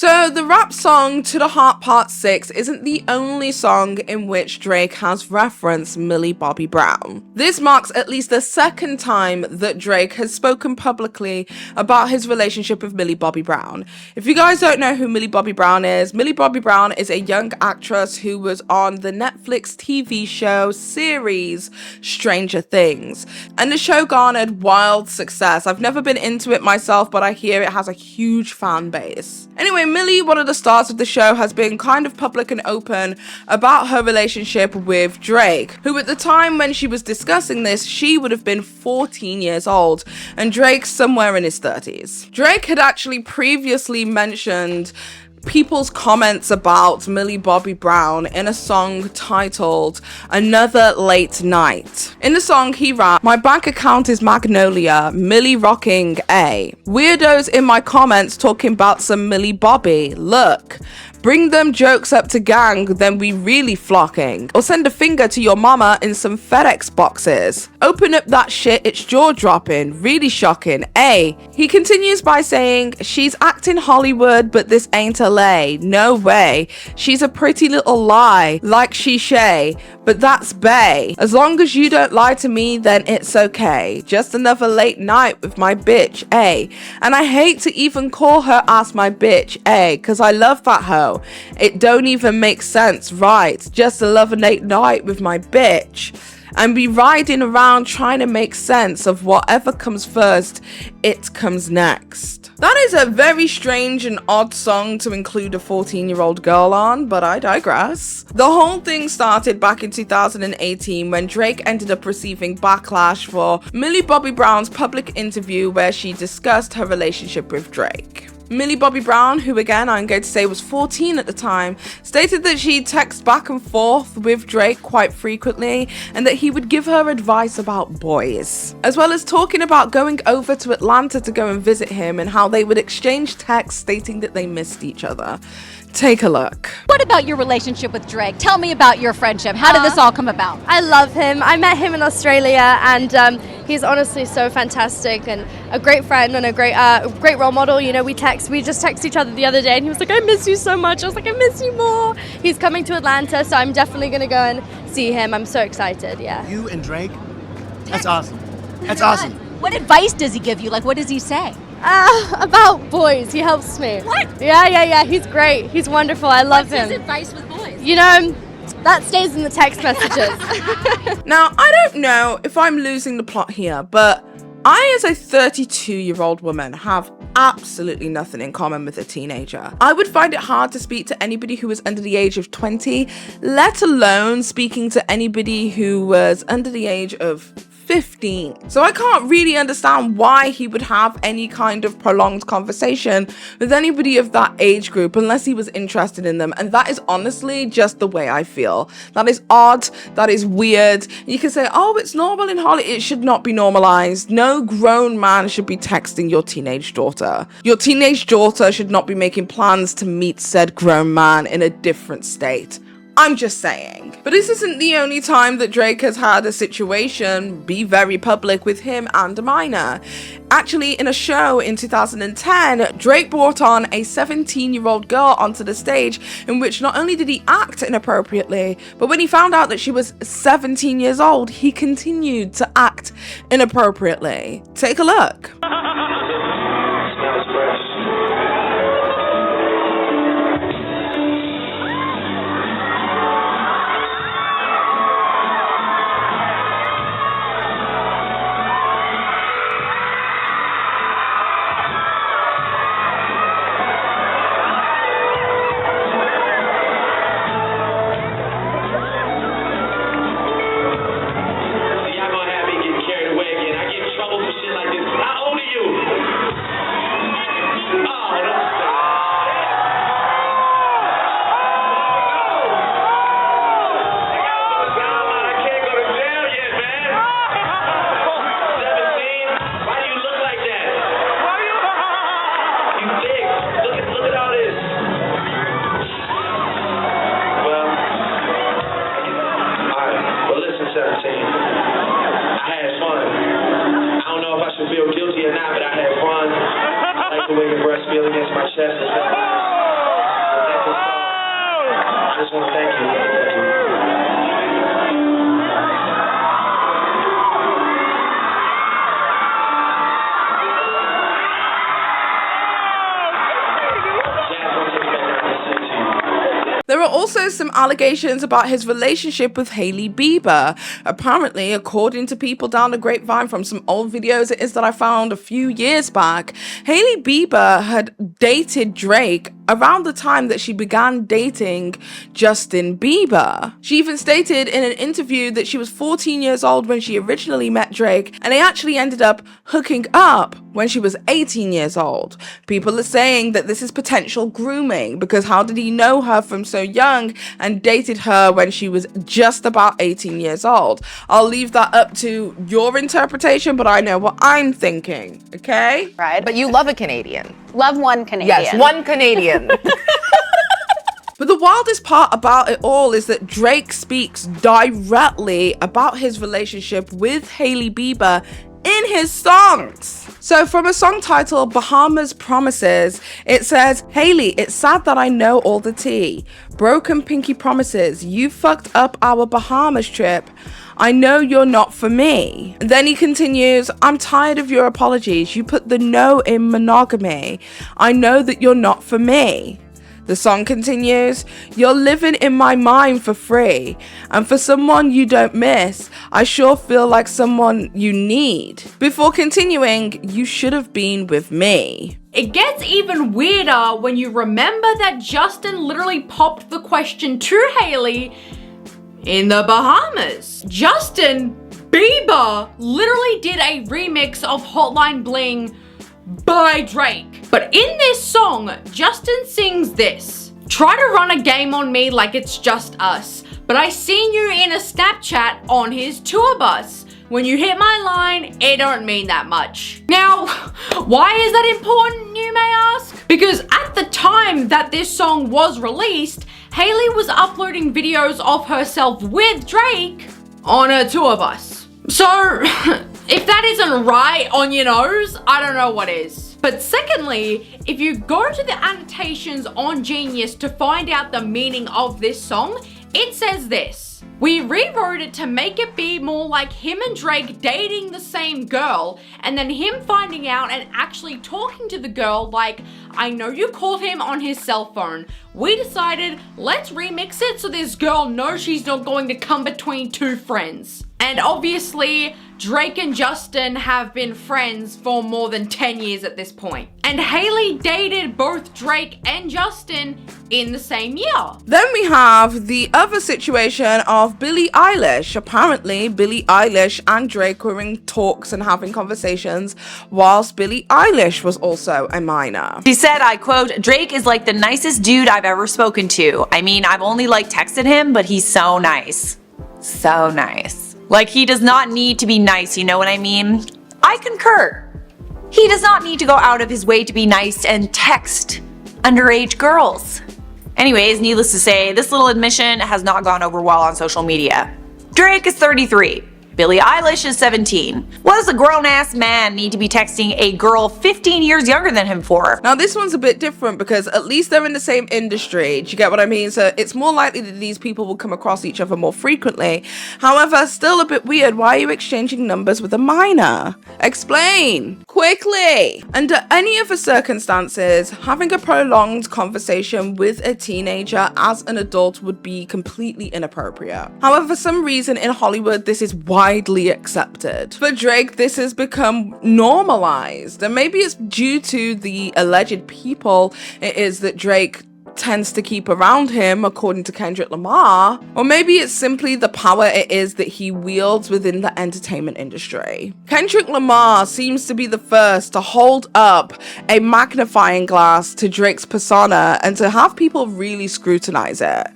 So the rap song To the Heart Part 6 isn't the only song in which Drake has referenced Millie Bobby Brown. This marks at least the second time that Drake has spoken publicly about his relationship with Millie Bobby Brown. If you guys don't know who Millie Bobby Brown is a young actress who was on the Netflix TV show series Stranger Things, and the show garnered wild success. I've never been into it myself, but I hear it has a huge fan base. Anyway, Millie, one of the stars of the show, has been kind of public and open about her relationship with Drake, who at the time when she was discussing this, she would have been 14 years old, and Drake's somewhere in his 30s. Drake had actually previously mentioned people's comments about Millie Bobby Brown in a song titled Another Late Night. In the song, he rapped, "My bank account is Magnolia, Millie rocking A. Weirdos in my comments talking about some Millie Bobby. Look, bring them jokes up to gang, then we really flocking. Or send a finger to your mama in some FedEx boxes. Open up that shit, it's jaw-dropping, really shocking. A." He continues by saying, "She's acting Hollywood, but this ain't LA. No way. She's a pretty little lie, like Shay, but that's bae. As long as you don't lie to me, then it's okay. Just another late night with my bitch, A. And I hate to even call her ass my bitch, A, cause I love that hoe. It don't even make sense, right? Just a love and late night with my bitch." And be riding around trying to make sense of whatever comes first, it comes next. That is a very strange and odd song to include a 14-year-old girl on, but I digress. The whole thing started back in 2018 when Drake ended up receiving backlash for Millie Bobby Brown's public interview where she discussed her relationship with Drake. Millie Bobby Brown, who again I'm going to say was 14 at the time, stated that she'd text back and forth with Drake quite frequently and that he would give her advice about boys, as well as talking about going over to Atlanta to go and visit him and how they would exchange texts stating that they missed each other. Take a look. What about your relationship with Drake? Tell me about your friendship. How did this all come about? I love him. I met him in Australia, and he's honestly so fantastic and a great friend and a great role model. You know, we just texted each other the other day, and he was like, "I miss you so much." I was like, "I miss you more." He's coming to Atlanta, so I'm definitely going to go and see him. I'm so excited, yeah. You and Drake? That's awesome. That's awesome. What advice does he give you? Like, what does he say? About boys. He helps me. What? Yeah. He's great. He's wonderful. I love him. What's his advice with boys? You know, that stays in the text messages. Now, I don't know if I'm losing the plot here, but I, as a 32-year-old woman, have absolutely nothing in common with a teenager. I would find it hard to speak to anybody who was under the age of 20, let alone speaking to anybody who was under the age of 15. So I can't really understand why he would have any kind of prolonged conversation with anybody of that age group unless he was interested in them. And that is honestly just the way I feel. That is odd. That is weird. You can say, oh, it's normal in Hollywood. It should not be normalized. No grown man should be texting your teenage daughter. Your teenage daughter should not be making plans to meet said grown man in a different state. I'm just saying. But this isn't the only time that Drake has had a situation be very public with him and a minor. Actually, in a show in 2010, Drake brought on a 17-year-old girl onto the stage in which not only did he act inappropriately, but when he found out that she was 17 years old, he continued to act inappropriately. Take a look. Feel guilty or not, but I had fun. I like the way your breasts feel against my chest. just want to thank you. There are also some allegations about his relationship with Hailey Bieber. Apparently, according to people down the grapevine from some old videos it is that I found a few years back, Hailey Bieber had dated Drake around the time that she began dating Justin Bieber. She even stated in an interview that she was 14 years old when she originally met Drake, and they actually ended up hooking up when she was 18 years old. People are saying that this is potential grooming, because how did he know her from so young and dated her when she was just about 18 years old? I'll leave that up to your interpretation, but I know what I'm thinking, okay? Right, but you love a Canadian. Love one Canadian. Yes, one Canadian. But the wildest part about it all is that Drake speaks directly about his relationship with Hailey Bieber in his songs. So from a song titled Bahamas Promises, it says, Hailey, it's sad that I know all the tea. Broken pinky promises, you fucked up our Bahamas trip. I know you're not for me. And then he continues, I'm tired of your apologies. You put the no in monogamy. I know that you're not for me. The song continues, you're living in my mind for free. And for someone you don't miss, I sure feel like someone you need. Before continuing, you should have been with me. It gets even weirder when you remember that Justin literally popped the question to Hailey in the Bahamas. Justin Bieber literally did a remix of Hotline Bling by Drake. But in this song, Justin sings this. Try to run a game on me like it's just us, but I seen you in a Snapchat on his tour bus. When you hit my line, it don't mean that much. Now, why is that important, you may ask? Because at the time that this song was released, Hailey was uploading videos of herself with Drake on a tour bus. So, if that isn't right on your nose, I don't know what is. But secondly, if you go to the annotations on Genius to find out the meaning of this song, it says this. We rewrote it to make it be more like him and Drake dating the same girl, and then him finding out and actually talking to the girl like, I know you called him on his cell phone. We decided, let's remix it so this girl knows she's not going to come between two friends. And obviously, Drake and Justin have been friends for more than 10 years at this point. And Hailey dated both Drake and Justin in the same year. Then we have the other situation of Billie Eilish. Apparently, Billie Eilish and Drake were in talks and having conversations whilst Billie Eilish was also a minor. She said, I quote, Drake is like the nicest dude I've ever spoken to. I mean, I've only like texted him, but he's so nice. So nice. Like, he does not need to be nice, you know what I mean? I concur. He does not need to go out of his way to be nice and text underage girls. Anyways, needless to say, this little admission has not gone over well on social media. Drake is 33. Billie Eilish is 17. What does a grown-ass man need to be texting a girl 15 years younger than him for? Now this one's a bit different because at least they're in the same industry. Do you get what I mean? So it's more likely that these people will come across each other more frequently. However, still a bit weird. Why are you exchanging numbers with a minor? Explain quickly. Under any other circumstances, having a prolonged conversation with a teenager as an adult would be completely inappropriate. However, for some reason in Hollywood, this is widely accepted. For Drake, this has become normalized, and maybe it's due to the alleged people it is that Drake tends to keep around him, according to Kendrick Lamar, or maybe it's simply the power it is that he wields within the entertainment industry. Kendrick Lamar seems to be the first to hold up a magnifying glass to Drake's persona and to have people really scrutinize it,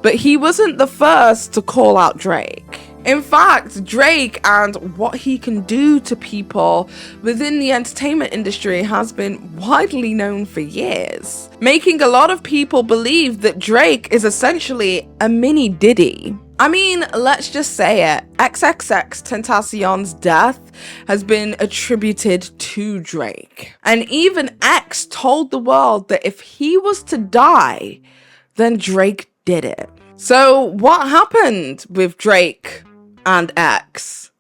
but he wasn't the first to call out Drake. In fact, Drake and what he can do to people within the entertainment industry has been widely known for years, making a lot of people believe that Drake is essentially a mini Diddy. I mean, let's just say it, XXXTentacion's death has been attributed to Drake. And even X told the world that if he was to die, then Drake did it. So what happened with Drake and X?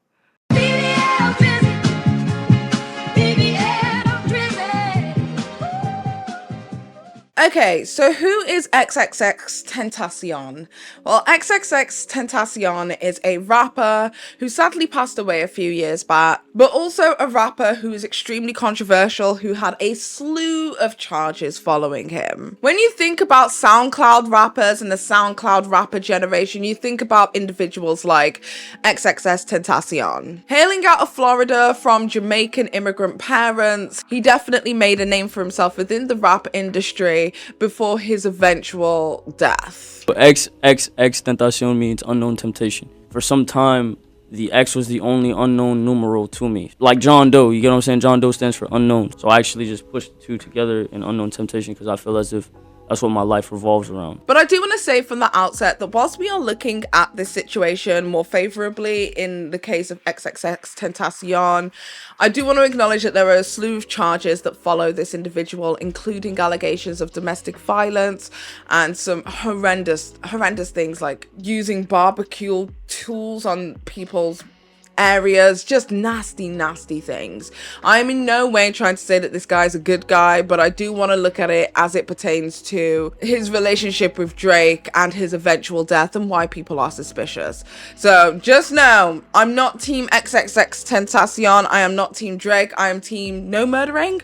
Okay, so who is XXXTentacion? Well, XXXTentacion is a rapper who sadly passed away a few years back, but also a rapper who is extremely controversial, who had a slew of charges following him. When you think about SoundCloud rappers and the SoundCloud rapper generation, you think about individuals like XXXTentacion. Hailing out of Florida from Jamaican immigrant parents, he definitely made a name for himself within the rap industry before his eventual death. XXXTentacion means unknown temptation. For some time, the X was the only unknown numeral to me. Like John Doe, you get what I'm saying? John Doe stands for unknown. So I actually just pushed the two together in unknown temptation because I feel as if that's what my life revolves around. But I do want to say from the outset that whilst we are looking at this situation more favorably in the case of XXXTentacion, I do want to acknowledge that there are a slew of charges that follow this individual, including allegations of domestic violence and some horrendous things like using barbecue tools on people's areas, just nasty things. I'm in no way trying to say that this guy's a good guy, but I do want to look at it as it pertains to his relationship with Drake and his eventual death and why people are suspicious. So just know, I'm not team XXXTentacion, I am not team Drake, I am team no murdering.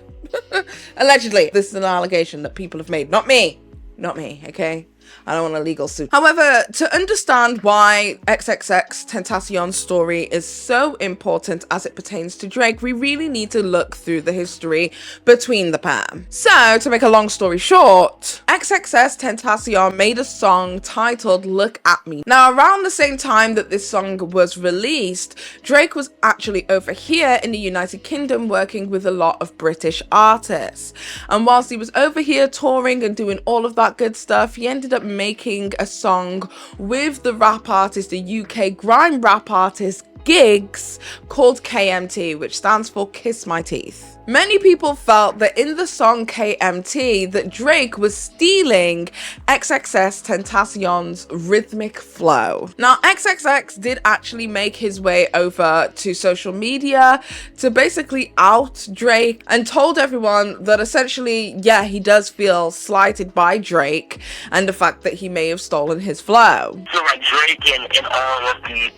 Allegedly. This is an allegation that people have made, not me, okay? I don't want a legal suit. However, to understand why XXXTentacion's story is so important as it pertains to Drake, we really need to look through the history between the pair. So, to make a long story short, XXXTentacion made a song titled Look At Me. Now, around the same time that this song was released, Drake was actually over here in the United Kingdom working with a lot of British artists. And whilst he was over here touring and doing all of that good stuff, he ended up making a song with the rap artist, the UK grime rap artist Giggs, called KMT, which stands for Kiss My Teeth. Many people felt that in the song KMT that Drake was stealing XXXTentacion's rhythmic flow. Now, XXX did actually make his way over to social media to basically out Drake and told everyone that essentially, yeah, he does feel slighted by Drake and the fact that he may have stolen his flow. So like Drake and all of the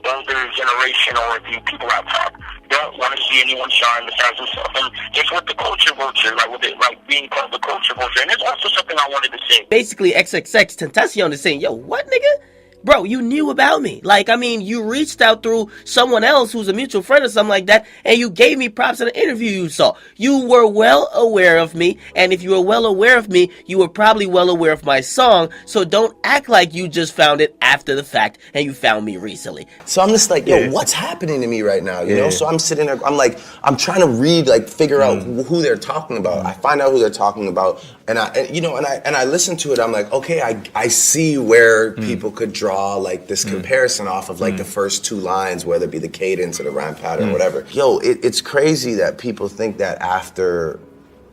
older generation or the people out top don't want to see anyone shine besides himself. And just with the culture vulture, like with it like being called the culture vulture. And there's also something I wanted to say. Basically, XXXTentacion is saying, yo, what, nigga? Bro, you knew about me. Like, I mean, you reached out through someone else who's a mutual friend or something like that, and you gave me props in an interview you saw. You were well aware of me, and if you were well aware of me, you were probably well aware of my song, so don't act like you just found it after the fact and you found me recently. So I'm just like, yo, what's happening to me right now, you know? So I'm sitting there, I'm like, I'm trying to read, like, figure out who they're talking about. I find out who they're talking about, and I listen to it, I'm like, okay, I see where people could draw like this comparison off of like the first two lines, whether it be the cadence or the rhyme pattern or whatever. Yo, it's crazy that people think that after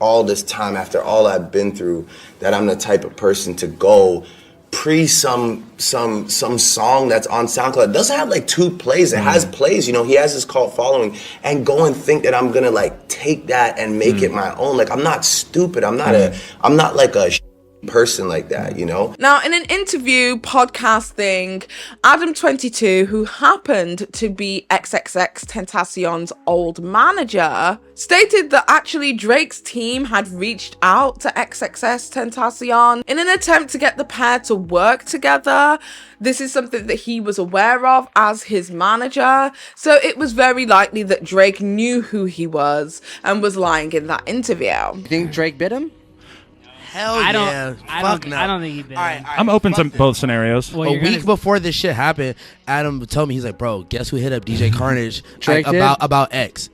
all this time, after all I've been through, that I'm the type of person to go pre some song that's on SoundCloud. It doesn't have like 2 plays. It has plays, you know, he has his cult following, and go and think that I'm gonna like take that and make it my own. Like, I'm not stupid. I'm not like a person like that, you know? Now, in an interview podcast thing, Adam22, who happened to be XXXTentacion's old manager, stated that actually Drake's team had reached out to XXXTentacion in an attempt to get the pair to work together. This is something that he was aware of as his manager, so it was very likely that Drake knew who he was and was lying in that interview. You think Drake bit him? Hell I don't think he bit him. I'm open to both scenarios. Well, a week before this shit happened, Adam told me, he's like, bro, guess who hit up DJ Carnage Drake about X?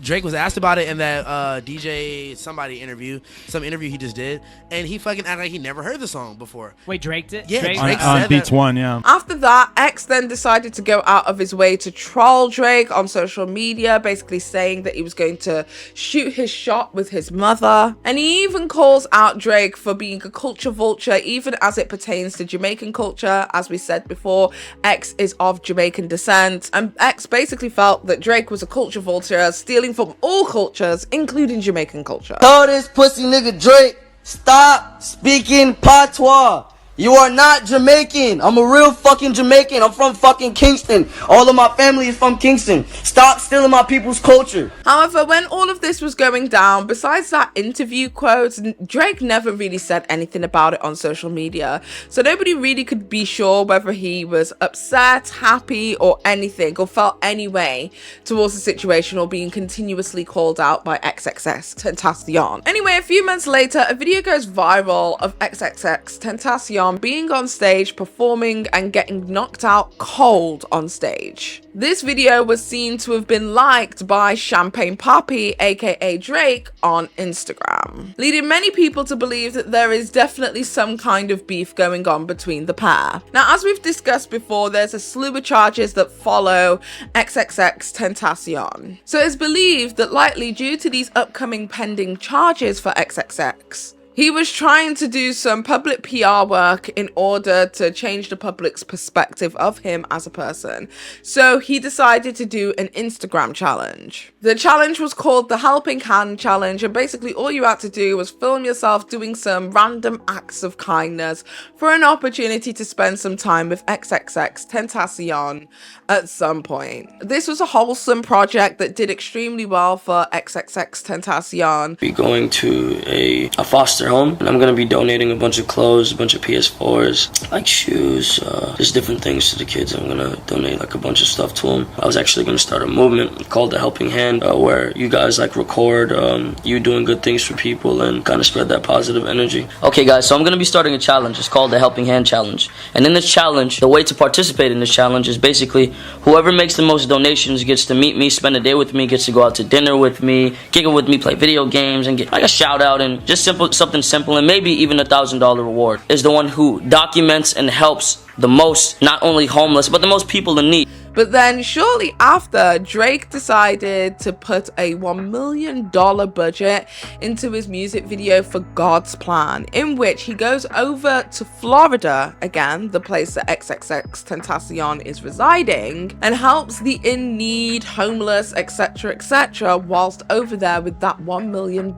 Drake was asked about it in that DJ somebody interview, some interview he just did, and he fucking acted like he never heard the song before. Wait, Drake did? Yeah, Drake on Beats One, yeah. After that, X then decided to go out of his way to troll Drake on social media, basically saying that he was going to shoot his shot with his mother, and he even calls out Drake for being a culture vulture, even as it pertains to Jamaican culture. As we said before, X is of Jamaican descent, and X basically felt that Drake was a culture vulture, stealing from all cultures, including Jamaican culture. Told this pussy nigga Drake, stop speaking patois. You are not Jamaican. I'm a real fucking Jamaican. I'm from fucking Kingston. All of my family is from Kingston. Stop stealing my people's culture. However, when all of this was going down, besides that interview quote, Drake never really said anything about it on social media. So nobody really could be sure whether he was upset, happy, or anything, or felt any way towards the situation, or being continuously called out by XXXTentacion. Anyway, a few months later, a video goes viral of XXXTentacion being on stage performing and getting knocked out cold on stage. This video was seen to have been liked by Champagne Papi, aka Drake, on Instagram, leading many people to believe that there is definitely some kind of beef going on between the pair. Now, as we've discussed before, there's a slew of charges that follow XXXTentacion. So it's believed that likely due to these upcoming pending charges for XXX, he was trying to do some public PR work in order to change the public's perspective of him as a person. So he decided to do an Instagram challenge. The challenge was called the Helping Hand Challenge, and basically all you had to do was film yourself doing some random acts of kindness for an opportunity to spend some time with XXXTentacion at some point. This was a wholesome project that did extremely well for XXXTentacion. Be going to a foster home, and I'm going to be donating a bunch of clothes, a bunch of PS4s, like shoes, just different things to the kids. I'm going to donate like a bunch of stuff to them. I was actually going to start a movement called the Helping Hand, where you guys like record you doing good things for people and kind of spread that positive energy. Okay guys, so I'm going to be starting a challenge. It's called the Helping Hand Challenge. And in this challenge, the way to participate in this challenge is basically whoever makes the most donations gets to meet me, spend a day with me, gets to go out to dinner with me, kick it with me, play video games, and get like a shout out and just something simple, and maybe even $1,000 reward. Is the one who documents and helps the most, not only homeless, but the most people in need. But then shortly after, Drake decided to put a $1 million budget into his music video for God's Plan, in which he goes over to Florida, again, the place that XXXTentacion is residing, and helps the in-need, homeless, etc., whilst over there with that $1 million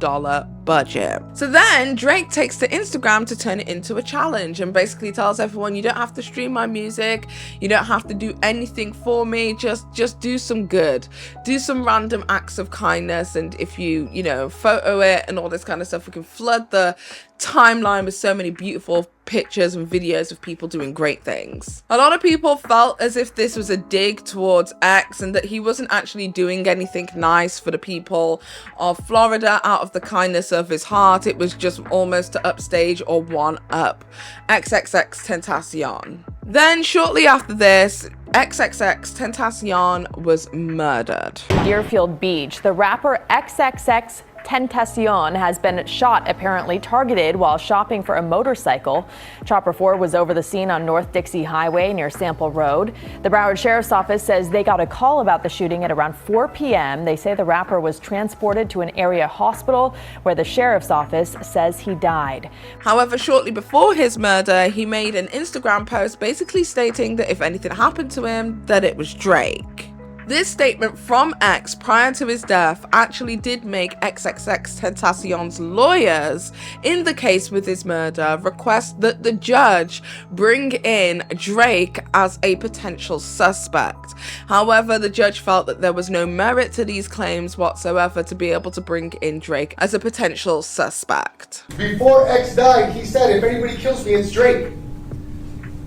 budget. So then Drake takes to Instagram to turn it into a challenge and basically tells everyone, you don't have to stream my music, you don't have to do anything for me, just do some good, do some random acts of kindness, and if you photo it and all this kind of stuff, we can flood the timeline with so many beautiful pictures and videos of people doing great things. A lot of people felt as if this was a dig towards X and that he wasn't actually doing anything nice for the people of Florida out of the kindness of his heart. It was just almost to upstage or one up XXXTentacion. Then shortly after this, XXXTentacion was murdered. Deerfield Beach, the rapper XXXTentacion has been shot, apparently targeted while shopping for a motorcycle. Chopper 4 was over the scene on North Dixie Highway near Sample Road. The Broward Sheriff's Office says they got a call about the shooting at around 4 p.m. They say the rapper was transported to an area hospital where the Sheriff's Office says he died. However, shortly before his murder, he made an Instagram post basically stating that if anything happened to him, that it was Drake. This statement from X prior to his death actually did make XXXTentacion's lawyers in the case with his murder request that the judge bring in Drake as a potential suspect. However, the judge felt that there was no merit to these claims whatsoever to be able to bring in Drake as a potential suspect. Before X died, he said, if anybody kills me, it's Drake.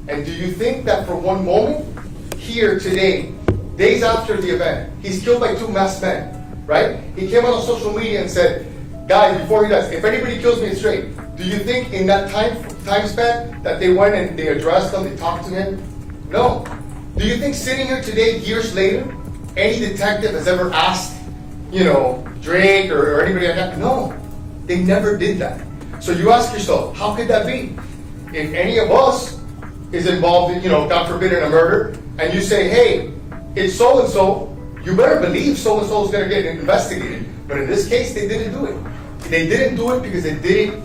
And do you think that for one moment, here today, days after the event, he's killed by 2 masked men, right? He came out on social media and said, guys, before he dies, if anybody kills me, it's Drake. Do you think in that time span that they went and they addressed him, they talked to him? No. Do you think sitting here today, years later, any detective has ever asked, Drake or anybody like that? No. They never did that. So you ask yourself, how could that be? If any of us is involved in, God forbid, in a murder, and you say, hey, it's so-and-so, you better believe so-and-so is going to get investigated. But in this case, they didn't do it. They didn't do it because they didn't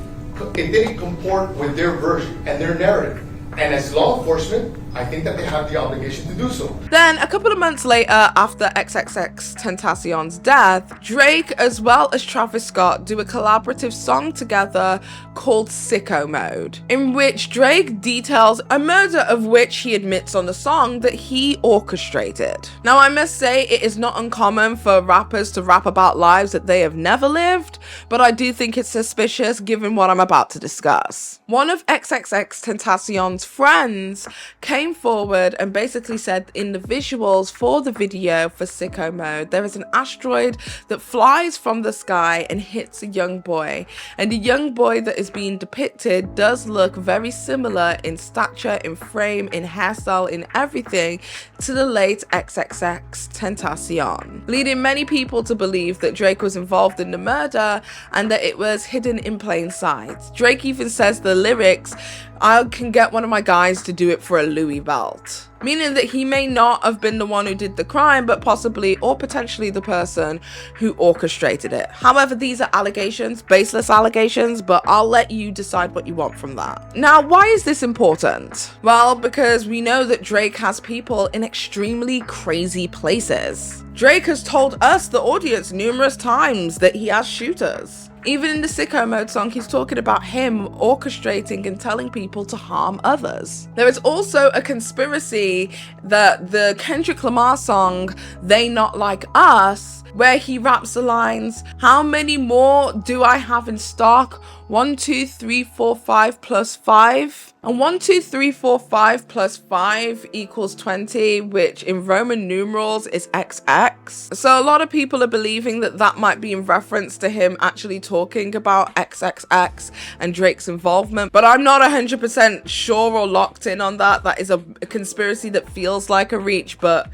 it didn't comport with their version and their narrative. And as law enforcement, I think that they have the obligation to do so. Then, a couple of months later, after XXXTentacion's death, Drake as well as Travis Scott do a collaborative song together called Sicko Mode, in which Drake details a murder of which he admits on the song that he orchestrated. Now, I must say it is not uncommon for rappers to rap about lives that they have never lived, but I do think it's suspicious given what I'm about to discuss. One of XXXTentacion's friends came forward and basically said in the visuals for the video for Sicko Mode, there is an asteroid that flies from the sky and hits a young boy, and the young boy that is being depicted does look very similar in stature, in frame, in hairstyle, in everything to the late XXXTentacion, leading many people to believe that Drake was involved in the murder and that it was hidden in plain sight. Drake even says the lyrics, "I can get one of my guys to do it for a Louis belt," meaning that he may not have been the one who did the crime, but possibly or potentially the person who orchestrated it. However, these are allegations, baseless allegations, but I'll let you decide what you want from that. Now, why is this important? Well, because we know that Drake has people in extremely crazy places. Drake has told us, the audience, numerous times that he has shooters. Even in the Sicko Mode song, he's talking about him orchestrating and telling people to harm others. There is also a conspiracy that the Kendrick Lamar song, They Not Like Us, where he raps the lines, "How many more do I have in stock? 1, 2, 3, 4, 5 plus 5. And 1, 2, 3, 4, 5 plus 5 equals 20, which in Roman numerals is XX. So a lot of people are believing that that might be in reference to him actually talking about XXX and Drake's involvement, but I'm not 100% sure or locked in on that. That is a conspiracy that feels like a reach, but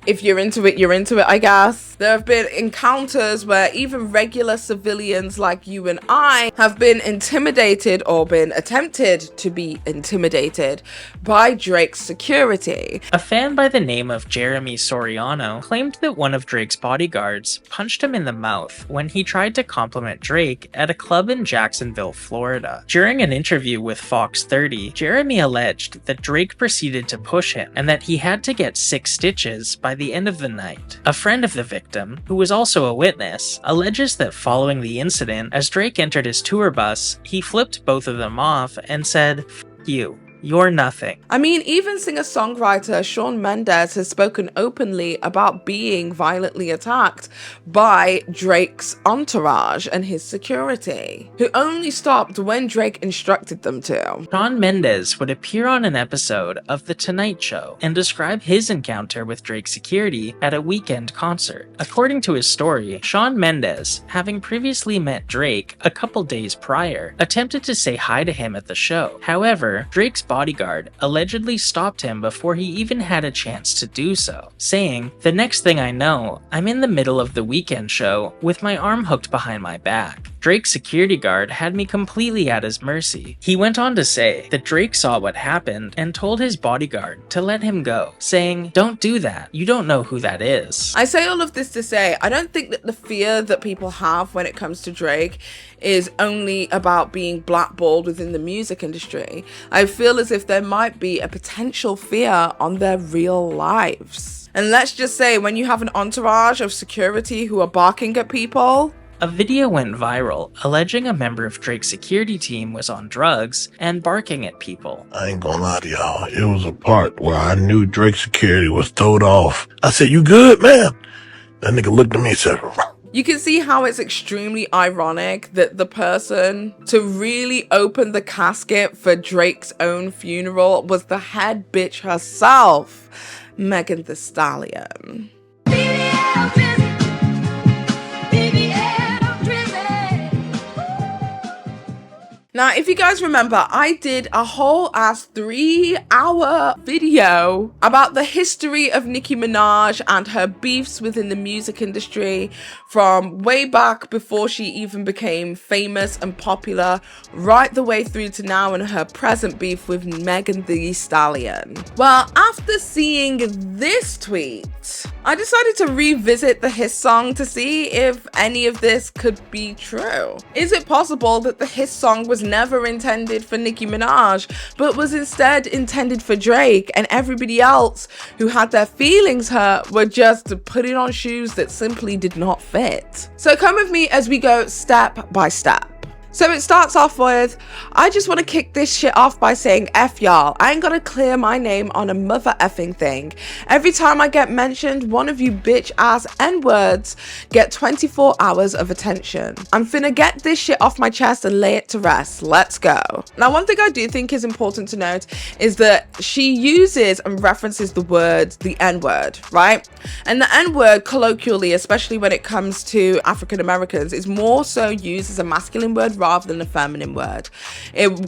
if you're into it, you're into it, I guess. There have been encounters where even regular civilians like you and I have been intimidated or been attempted to be intimidated by Drake's security. A fan by the name of Jeremy Soriano claimed that one of Drake's bodyguards punched him in the mouth when he tried to compliment Drake at a club in Jacksonville, Florida. During an interview with Fox 30, Jeremy alleged that Drake proceeded to push him and that he had to get 6 stitches by the end of the night. A friend of the victim, who was also a witness, alleges that following the incident, as Drake entered his tour bus, he flipped both of them off and said, "F you. You're nothing." I mean, even singer-songwriter Shawn Mendes has spoken openly about being violently attacked by Drake's entourage and his security, who only stopped when Drake instructed them to. Shawn Mendes would appear on an episode of The Tonight Show and describe his encounter with Drake's security at a weekend concert. According to his story, Shawn Mendes, having previously met Drake a couple days prior, attempted to say hi to him at the show. However, Drake's bodyguard allegedly stopped him before he even had a chance to do so, saying, "The next thing I know, I'm in the middle of the weekend show with my arm hooked behind my back. Drake's security guard had me completely at his mercy." He went on to say that Drake saw what happened and told his bodyguard to let him go, saying, "Don't do that, you don't know who that is." I say all of this to say, I don't think that the fear that people have when it comes to Drake is only about being blackballed within the music industry. I feel as if there might be a potential fear on their real lives. And let's just say, when you have an entourage of security who are barking at people. A video went viral alleging a member of Drake's security team was on drugs and barking at people. I ain't gonna lie to y'all, it was a part where I knew Drake's security was throwed off. I said, "You good, man?" That nigga looked at me and said, You can see how it's extremely ironic that the person to really open the casket for Drake's own funeral was the head bitch herself, Megan Thee Stallion. Now, if you guys remember, I did a whole ass 3-hour video about the history of Nicki Minaj and her beefs within the music industry from way back before she even became famous and popular, right the way through to now and her present beef with Megan Thee Stallion. Well, after seeing this tweet, I decided to revisit the Hiss song to see if any of this could be true. Is it possible that the Hiss song was never intended for Nicki Minaj, but was instead intended for Drake, and everybody else who had their feelings hurt were just putting on shoes that simply did not fit? So come with me as we go step by step. So it starts off with, I just want to kick this shit off by saying F y'all. I ain't gonna clear my name on a mother effing thing. Every time I get mentioned, one of you bitch ass N-words get 24 hours of attention. I'm finna get this shit off my chest and lay it to rest. Let's go. Now, one thing I do think is important to note is that she uses and references the word, the N-word, right? And the N-word colloquially, especially when it comes to African Americans, is more so used as a masculine word rather than a feminine word.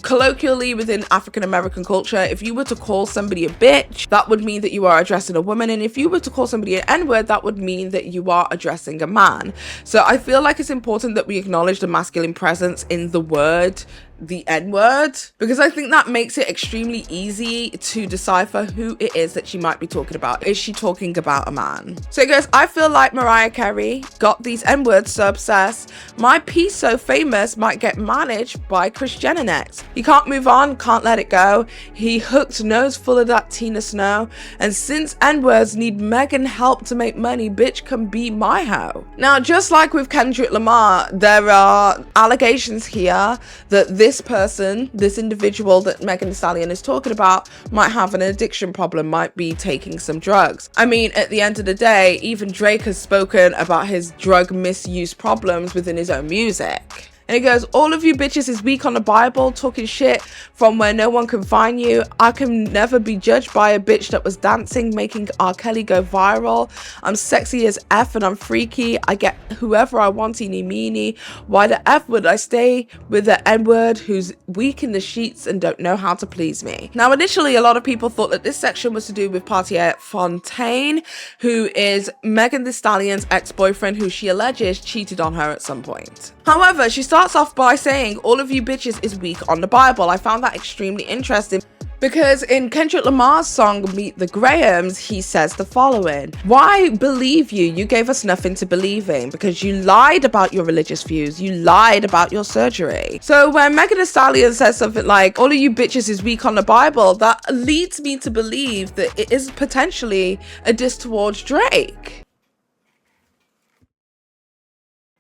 Colloquially within African American culture, if you were to call somebody a bitch, that would mean that you are addressing a woman, and if you were to call somebody an N-word, that would mean that you are addressing a man. So I feel like it's important that we acknowledge the masculine presence in the word, the N-word, because I think that makes it extremely easy to decipher who it is that she might be talking about. Is she talking about a man? So it goes, I feel like Mariah Carey got these N-words so obsessed, my piece so famous might get managed by Kris Jenner next. He can't move on, can't let it go. He hooked nose full of that Tina Snow, and since N-words need Megan help to make money, bitch can be my hoe. Now, just like with Kendrick Lamar, there are allegations here that this person, this individual that Megan Thee Stallion is talking about, might have an addiction problem, might be taking some drugs. I mean, at the end of the day, even Drake has spoken about his drug misuse problems within his own music. And it goes, all of you bitches is weak on the Bible, talking shit from where no one can find you. I can never be judged by a bitch that was dancing, making R. Kelly go viral. I'm sexy as F and I'm freaky. I get whoever I want, eeny meeny. Why the F would I stay with the N-word who's weak in the sheets and don't know how to please me? Now, initially, a lot of people thought that this section was to do with Portia Fontaine, who is Megan Thee Stallion's ex-boyfriend, who she alleges cheated on her at some point. However, she starts off by saying, all of you bitches is weak on the Bible. I found that extremely interesting because in Kendrick Lamar's song, Meet the Grahams, he says the following: why believe you? You gave us nothing to believe in because you lied about your religious views. You lied about your surgery. So when Megan Thee Stallion says something like, all of you bitches is weak on the Bible, that leads me to believe that it is potentially a diss towards Drake.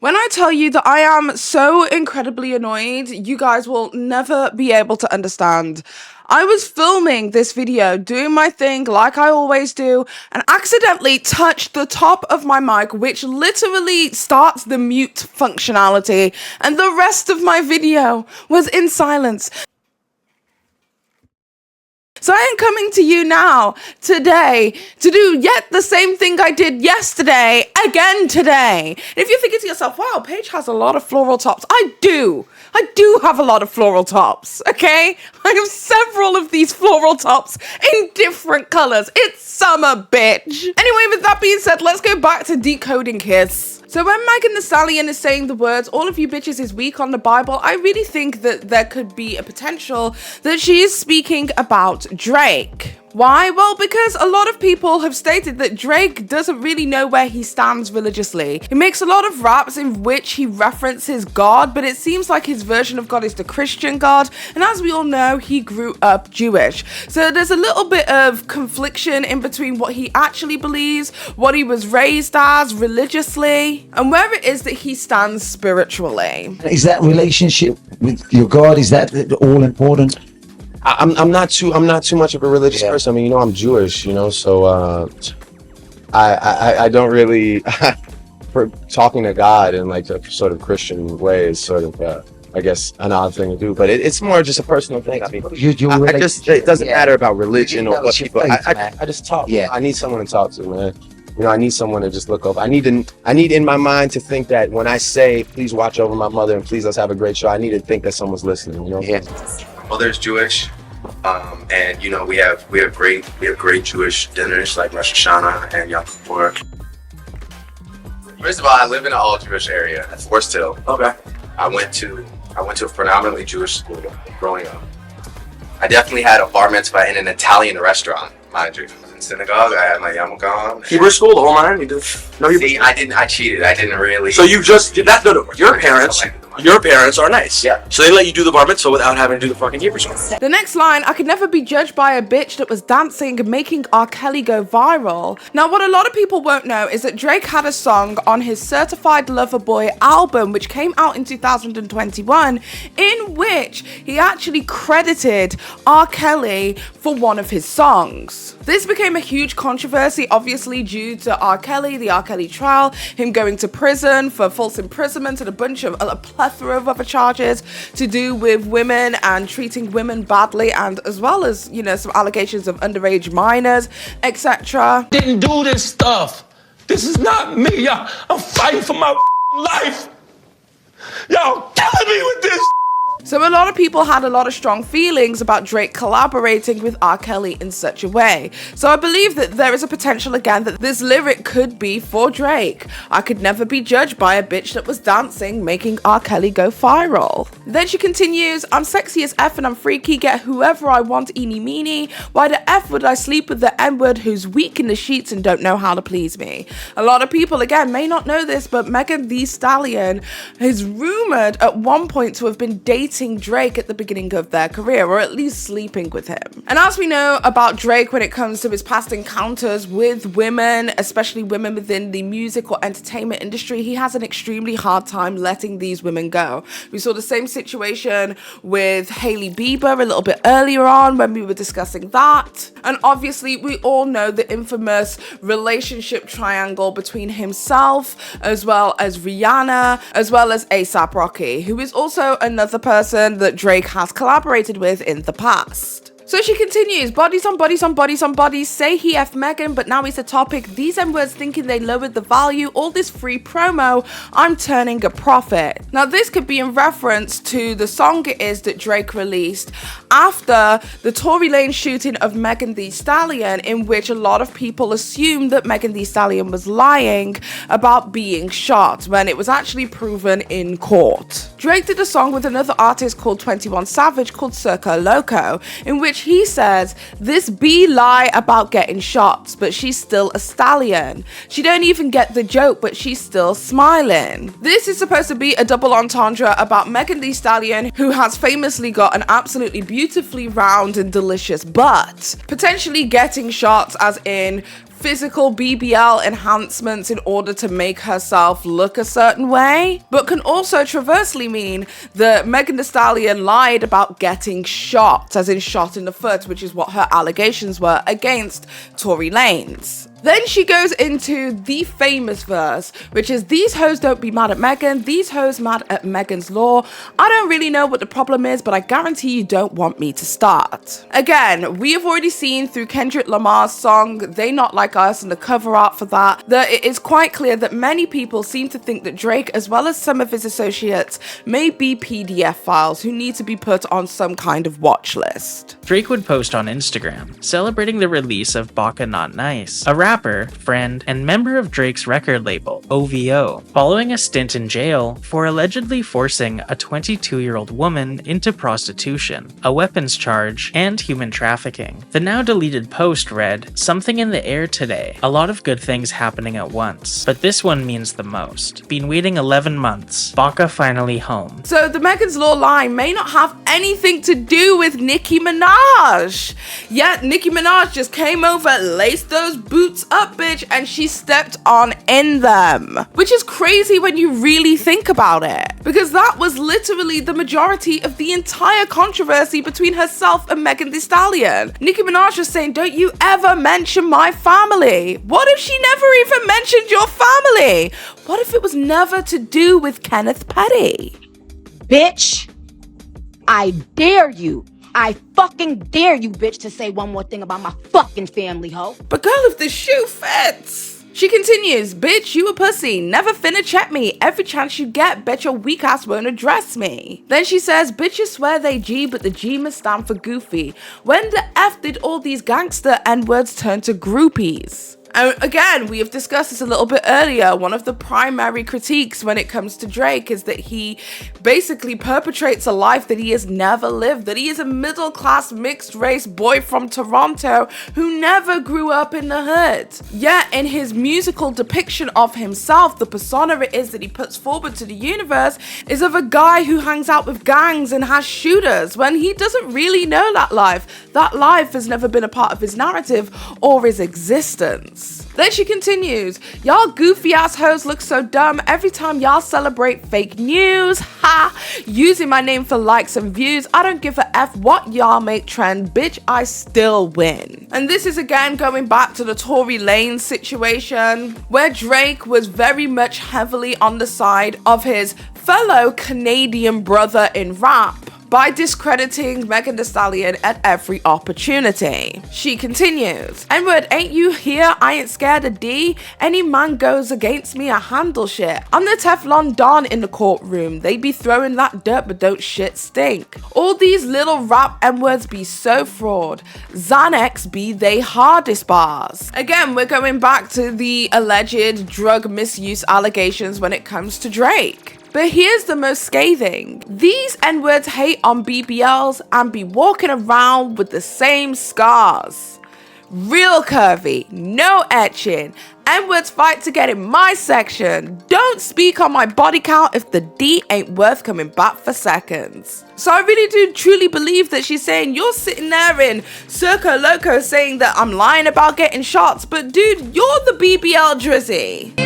When I tell you that I am so incredibly annoyed, you guys will never be able to understand. I was filming this video, doing my thing like I always do, and accidentally touched the top of my mic, which literally starts the mute functionality, and the rest of my video was in silence. So I am coming to you now, today, to do yet the same thing I did yesterday, again today. And if you're thinking to yourself, wow, Paige has a lot of floral tops. I do have a lot of floral tops, okay? I have several of these floral tops in different colors. It's summer, bitch. Anyway, with that being said, let's go back to decoding Hiss. So when Megan Thee Stallion is saying the words, all of you bitches is weak on the Bible, I really think that there could be a potential that she is speaking about Drake. Why? Well, because a lot of people have stated that Drake doesn't really know where he stands religiously. He makes a lot of raps in which he references God, but it seems like his version of God is the Christian God, and as we all know, he grew up Jewish. So there's a little bit of confliction in between what he actually believes, what he was raised as religiously, and where it is that he stands spiritually. Is that relationship with your God, is that all important? I'm not too much of a religious person. I mean, you know, I'm Jewish, you know, so I don't really for talking to God in like a sort of Christian way is sort of I guess an odd thing to do, but it's more just a personal thing. I mean, it doesn't matter about religion or what people. I just talk. Yeah, I need someone to talk to, man. You know, I need someone to just look over. I need in my mind to think that when I say, please watch over my mother and please let's have a great show, I need to think that someone's listening, you know? Yeah. Mother's Jewish, and you know, we have great Jewish dinners like Rosh Hashanah and Yom Kippur. First of all, I live in an all Jewish area at Forest Hill. Okay. I went to a predominantly Jewish school growing up. I definitely had a bar mitzvah in an Italian restaurant, mind you. I was in synagogue. I had my yarmulke on. Hebrew school, the whole nine. You did no Hebrew. See, I cheated. I didn't really. So you just did that? No. Your parents are nice. Yeah. So they let you do the bar mitzvah without having to do the fucking Hebrew school. The next line, I could never be judged by a bitch that was dancing and making R. Kelly go viral. Now, what a lot of people won't know is that Drake had a song on his Certified Lover Boy album, which came out in 2021, in which he actually credited R. Kelly for one of his songs. This became a huge controversy, obviously due to R. Kelly, the R. Kelly trial, him going to prison for false imprisonment and a plethora of other charges to do with women and treating women badly, and as well as, you know, some allegations of underage minors, etc. Didn't do this stuff. This is not me, y'all. I'm fighting for my life. Y'all killing me with this. So a lot of people had a lot of strong feelings about Drake collaborating with R. Kelly in such a way. So I believe that there is a potential again that this lyric could be for Drake. I could never be judged by a bitch that was dancing, making R. Kelly go viral. Then she continues, I'm sexy as F and I'm freaky, get whoever I want, eeny meeny. Why the F would I sleep with the N-word who's weak in the sheets and don't know how to please me? A lot of people, again, may not know this, but Megan Thee Stallion is rumored at one point to have been dating Drake at the beginning of their career, or at least sleeping with him. And as we know about Drake when it comes to his past encounters with women, especially women within the music or entertainment industry, he has an extremely hard time letting these women go. We saw the same situation with Hailey Bieber a little bit earlier on when we were discussing that. And obviously we all know the infamous relationship triangle between himself as well as Rihanna as well as A$AP Rocky, who is also another person that Drake has collaborated with in the past. So she continues, bodies on bodies on bodies on bodies, say he F Megan, but now he's a topic, these M-words thinking they lowered the value, all this free promo, I'm turning a profit. Now this could be in reference to the song it is that Drake released after the Tory Lanez shooting of Megan Thee Stallion, in which a lot of people assumed that Megan Thee Stallion was lying about being shot, when it was actually proven in court. Drake did a song with another artist called 21 Savage called Circa Loco, in which he says, this B lie about getting shots, but she's still a stallion. She don't even get the joke, but she's still smiling. This is supposed to be a double entendre about Megan Thee Stallion, who has famously got an absolutely beautifully round and delicious butt, potentially getting shots as in physical BBL enhancements in order to make herself look a certain way, but can also traversely mean that Megan Thee Stallion lied about getting shot, as in shot in the foot, which is what her allegations were against Tory Lanez. Then she goes into the famous verse, which is, these hoes don't be mad at Megan, these hoes mad at Megan's law. I don't really know what the problem is, but I guarantee you don't want me to start. Again, we have already seen through Kendrick Lamar's song, They Not Like Us, and the cover art for that it is quite clear that many people seem to think that Drake, as well as some of his associates, may be PDF files who need to be put on some kind of watch list. Drake would post on Instagram, celebrating the release of Baka Not Nice, a rapper, friend, and member of Drake's record label, OVO, following a stint in jail for allegedly forcing a 22-year-old woman into prostitution, a weapons charge, and human trafficking. The now deleted post read, something in the air today, a lot of good things happening at once, but this one means the most. Been waiting 11 months, Baka finally home. So the Megan's Law line may not have anything to do with Nicki Minaj. Yet Nicki Minaj just came over, laced those boots up, bitch, and she stepped on in them. Which is crazy when you really think about it, because that was literally the majority of the entire controversy between herself and Megan Thee Stallion. Nicki Minaj was saying, don't you ever mention my family. What if she never even mentioned your family? What if it was never to do with Kenneth Petty? Bitch, I dare you. I fucking dare you, bitch, to say one more thing about my fucking family, ho. But girl, if the shoe fits. She continues, bitch, you a pussy, never finna check me. Every chance you get, bet your weak ass won't address me. Then she says, bitches swear they G, but the G must stand for goofy. When the F did all these gangster N-words turn to groupies? And again, we have discussed this a little bit earlier. One of the primary critiques when it comes to Drake is that he basically perpetrates a life that he has never lived, that he is a middle-class mixed-race boy from Toronto who never grew up in the hood. Yet in his musical depiction of himself, the persona it is that he puts forward to the universe is of a guy who hangs out with gangs and has shooters, when he doesn't really know that life. That life has never been a part of his narrative or his existence. Then she continues, y'all goofy ass hoes look so dumb every time y'all celebrate fake news. Ha! Using my name for likes and views. I don't give a F what y'all make trend. Bitch, I still win. And this is again going back to the Tory Lanez situation, where Drake was very much heavily on the side of his fellow Canadian brother in rap by discrediting Megan Thee Stallion at every opportunity. She continues, N-word, ain't you here? I ain't scared of D. Any man goes against me, I handle shit. I'm the Teflon Don in the courtroom. They be throwing that dirt, but don't shit stink. All these little rap N-words be so fraud. Xanax be they hardest bars. Again, we're going back to the alleged drug misuse allegations when it comes to Drake. But here's the most scathing. These N-words hate on BBLs and be walking around with the same scars. Real curvy, no etching. N-words fight to get in my section. Don't speak on my body count if the D ain't worth coming back for seconds. So I really do truly believe that she's saying, you're sitting there in Circo Loco saying that I'm lying about getting shots, but dude, you're the BBL Drizzy.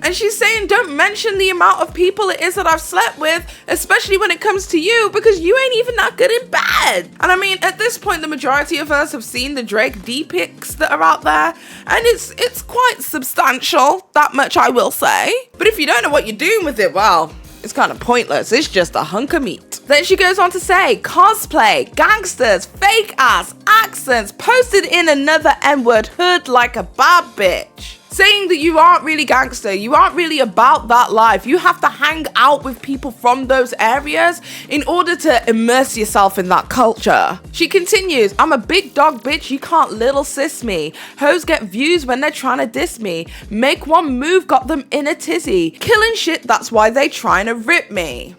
And she's saying, don't mention the amount of people it is that I've slept with, especially when it comes to you, because you ain't even that good in bed. And I mean, at this point, the majority of us have seen the Drake D pics that are out there, and it's quite substantial, that much I will say. But if you don't know what you're doing with it, well, it's kind of pointless. It's just a hunk of meat. Then she goes on to say, cosplay, gangsters, fake ass accents, posted in another N-word hood like a bad bitch. Saying that you aren't really gangster, you aren't really about that life. You have to hang out with people from those areas in order to immerse yourself in that culture. She continues, I'm a big dog bitch, you can't little sis me. Hoes get views when they're trying to diss me. Make one move, got them in a tizzy. Killing shit, that's why they trying to rip me.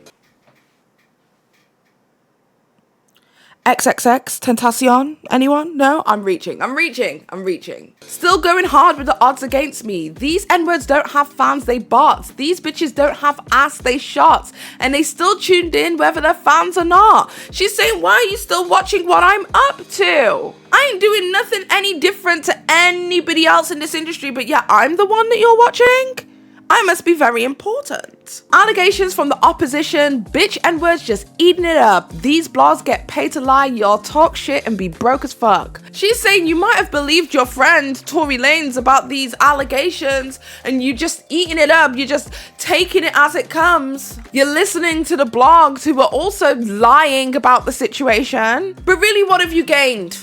XXXTentacion? Anyone? No? I'm reaching. Still going hard with the odds against me. These N-words don't have fans, they bots. These bitches don't have ass, they shots. And they still tuned in whether they're fans or not. She's saying, why are you still watching what I'm up to? I ain't doing nothing any different to anybody else in this industry, but yeah, I'm the one that you're watching? I must be very important. Allegations from the opposition, bitch N-words just eating it up. These blogs get paid to lie, y'all talk shit and be broke as fuck. She's saying you might have believed your friend Tory Lanez about these allegations and you just eating it up, you're just taking it as it comes. You're listening to the blogs who are also lying about the situation. But really, what have you gained?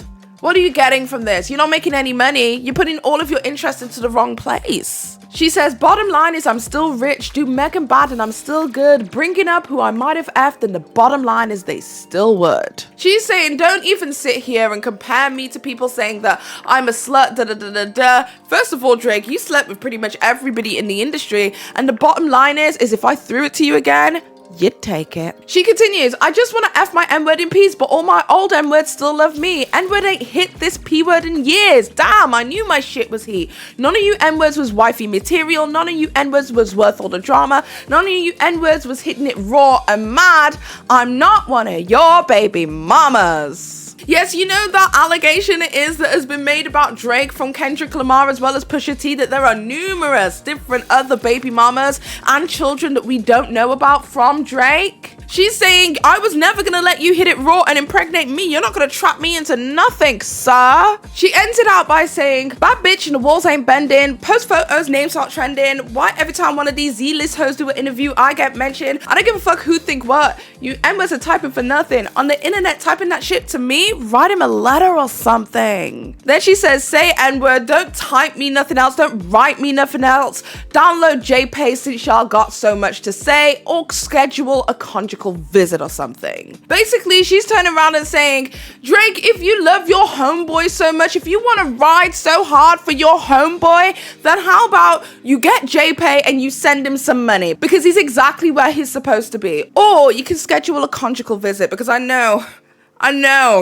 What are you getting from this? You're not making any money. You're putting all of your interest into the wrong place. She says, bottom line is I'm still rich, do Megan bad and I'm still good, bringing up who I might have effed and the bottom line is they still would. She's saying, don't even sit here and compare me to people saying that I'm a slut, da da da da da. First of all, Drake, you slept with pretty much everybody in the industry and the bottom line is if I threw it to you again, you'd take it. She continues, I just want to F my N-word in peace, but all my old N-words still love me. N-word ain't hit this P-word in years. Damn, I knew my shit was heat. None of you N-words was wifey material. None of you N-words was worth all the drama. None of you N-words was hitting it raw and mad. I'm not one of your baby mamas. Yes, you know that allegation it is that has been made about Drake from Kendrick Lamar as well as Pusha T, that there are numerous different other baby mamas and children that we don't know about from Drake. She's saying, I was never gonna let you hit it raw and impregnate me. You're not gonna trap me into nothing, sir. She ends it out by saying, bad bitch and the walls ain't bending. Post photos, names start trending. Why every time one of these Z-list hosts do an interview, I get mentioned? I don't give a fuck who think what. You N-words are typing for nothing. On the internet, typing that shit to me? maybe write him a letter or something. Then she says, say N-word, don't type me nothing else, don't write me nothing else, download JPay since y'all got so much to say, or schedule a conjugal visit or something. Basically, she's turning around and saying, Drake, if you love your homeboy so much, if you want to ride so hard for your homeboy, then how about you get JPay and you send him some money, because he's exactly where he's supposed to be. Or you can schedule a conjugal visit, because I know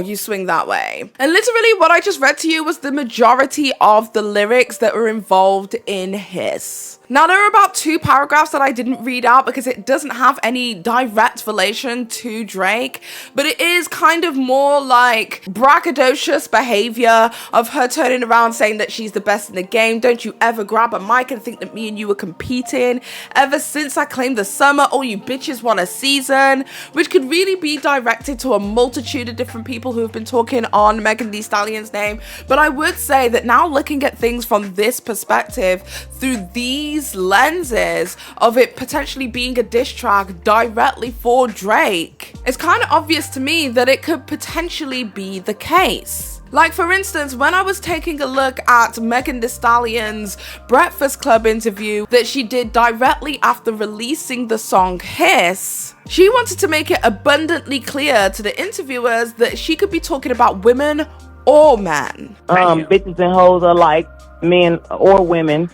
you swing that way. And literally what I just read to you was the majority of the lyrics that were involved in Hiss. Now, there are about 2 paragraphs that I didn't read out because it doesn't have any direct relation to Drake, but it is kind of more like braggadocious behavior of her turning around saying that she's the best in the game. Don't you ever grab a mic and think that me and you were competing. Ever since I claimed the summer, all you bitches want a season, which could really be directed to a multitude of different people who have been talking on Megan Thee Stallion's name. But I would say that now looking at things from this perspective, through these lenses of it potentially being a diss track directly for Drake, it's kind of obvious to me that it could potentially be the case. Like, for instance, when I was taking a look at Megan Thee Stallion's Breakfast Club interview that she did directly after releasing the song Hiss, she wanted to make it abundantly clear to the interviewers that she could be talking about women or men. Bitches and hoes are like men or women.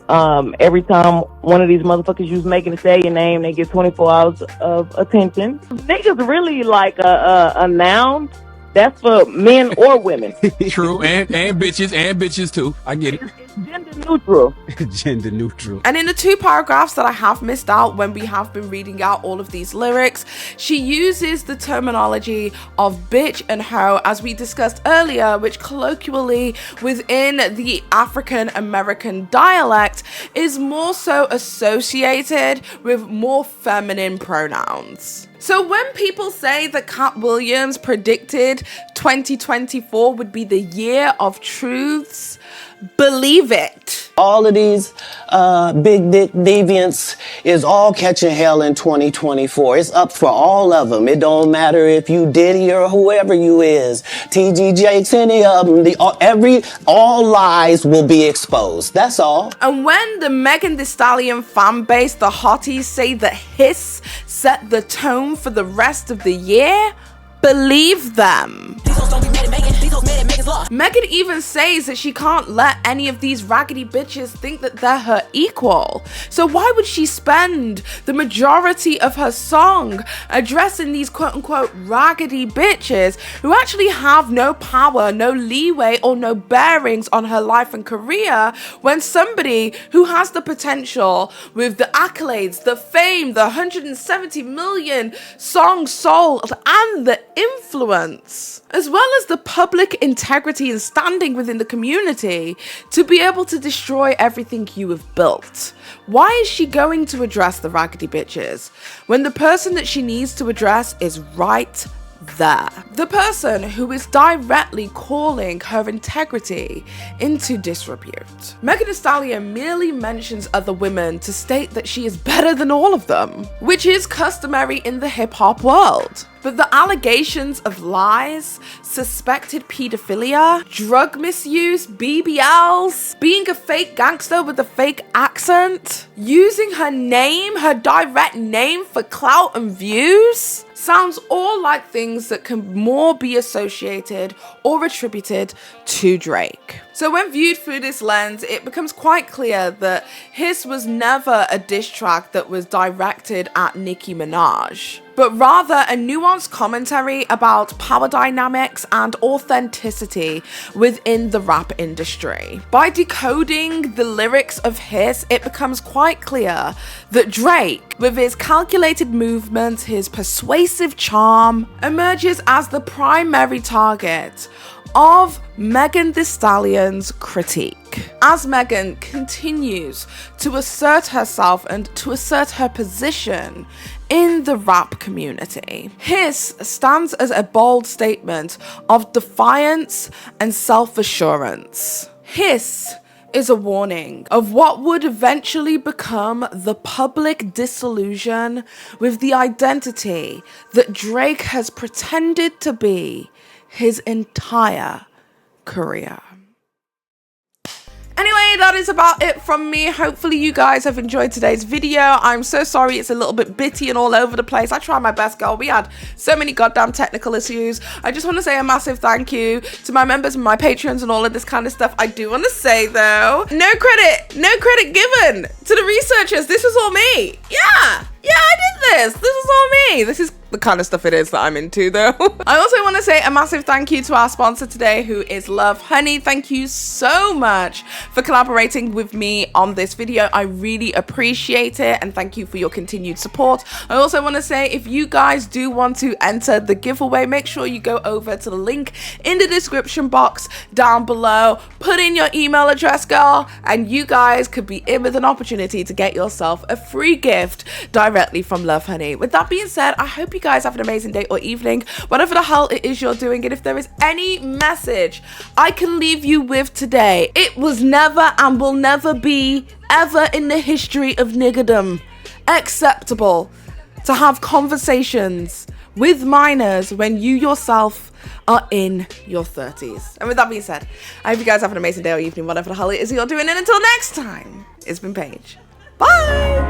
Every time one of these motherfuckers use Megan Thee Stallion name, they get 24 hours of attention. Niggas really like a noun. That's for men or women. True, and bitches too. I get it. It's gender neutral. Gender neutral. And in the 2 paragraphs that I have missed out when we have been reading out all of these lyrics, she uses the terminology of bitch and hoe, as we discussed earlier, which colloquially within the African American dialect is more so associated with more feminine pronouns. So when people say that Cat Williams predicted 2024 would be the year of truths, believe it. All of these big dick deviants is all catching hell in 2024. It's up for all of them. It don't matter if you Diddy or whoever you is. TG Jakes, any of them. All lies will be exposed. That's all. And when the Megan Thee Stallion fan base, the hotties, say that Hiss set the tone for the rest of the year, believe them. Megan even says that she can't let any of these raggedy bitches think that they're her equal. So why would she spend the majority of her song addressing these quote-unquote raggedy bitches who actually have no power, no leeway, or no bearings on her life and career, when somebody who has the potential with the accolades, the fame, the 170 million songs sold, and the influence, as well as the public integrity and standing within the community, to be able to destroy everything you have built? Why is she going to address the raggedy bitches when the person that she needs to address is right there? The person who is directly calling her integrity into disrepute. Megan Thee Stallion merely mentions other women to state that she is better than all of them, which is customary in the hip-hop world. But the allegations of lies, suspected pedophilia, drug misuse, BBLs, being a fake gangster with a fake accent, using her name, her direct name for clout and views, sounds all like things that can more be associated or attributed to Drake. So when viewed through this lens, it becomes quite clear that Hiss was never a diss track that was directed at Nicki Minaj, but rather a nuanced commentary about power dynamics and authenticity within the rap industry. By decoding the lyrics of Hiss, it becomes quite clear that Drake, with his calculated movements, his persuasive charm, emerges as the primary target of Megan Thee Stallion's critique. As Megan continues to assert herself and to assert her position in the rap community, Hiss stands as a bold statement of defiance and self-assurance. Hiss is a warning of what would eventually become the public disillusion with the identity that Drake has pretended to be his entire career. Anyway, that is about it from me. Hopefully you guys have enjoyed today's video. I'm so sorry it's a little bit bitty and all over the place. I tried my best, girl. We had so many goddamn technical issues. I just want to say a massive thank you to my members and my patrons and all of this kind of stuff. I do want to say though, no credit given to the researchers. This was all me. Yeah, I did this. This is all me. This is the kind of stuff it is that I'm into though. I also want to say a massive thank you to our sponsor today, who is Love Honey. Thank you so much for collaborating with me on this video. I really appreciate it, and thank you for your continued support. I also want to say, if you guys do want to enter the giveaway, make sure you go over to the link in the description box down below, put in your email address, girl, and you guys could be in with an opportunity to get yourself a free gift directly from Love Honey. With that being said, I hope you guys have an amazing day or evening, whatever the hell it is you're doing. And if there is any message I can leave you with today, it was never and will never be, ever in the history of niggerdom, acceptable to have conversations with minors when you yourself are in your 30s. And with that being said, I hope you guys have an amazing day or evening, whatever the hell it is you're doing. And until next time, it's been Paige. Bye!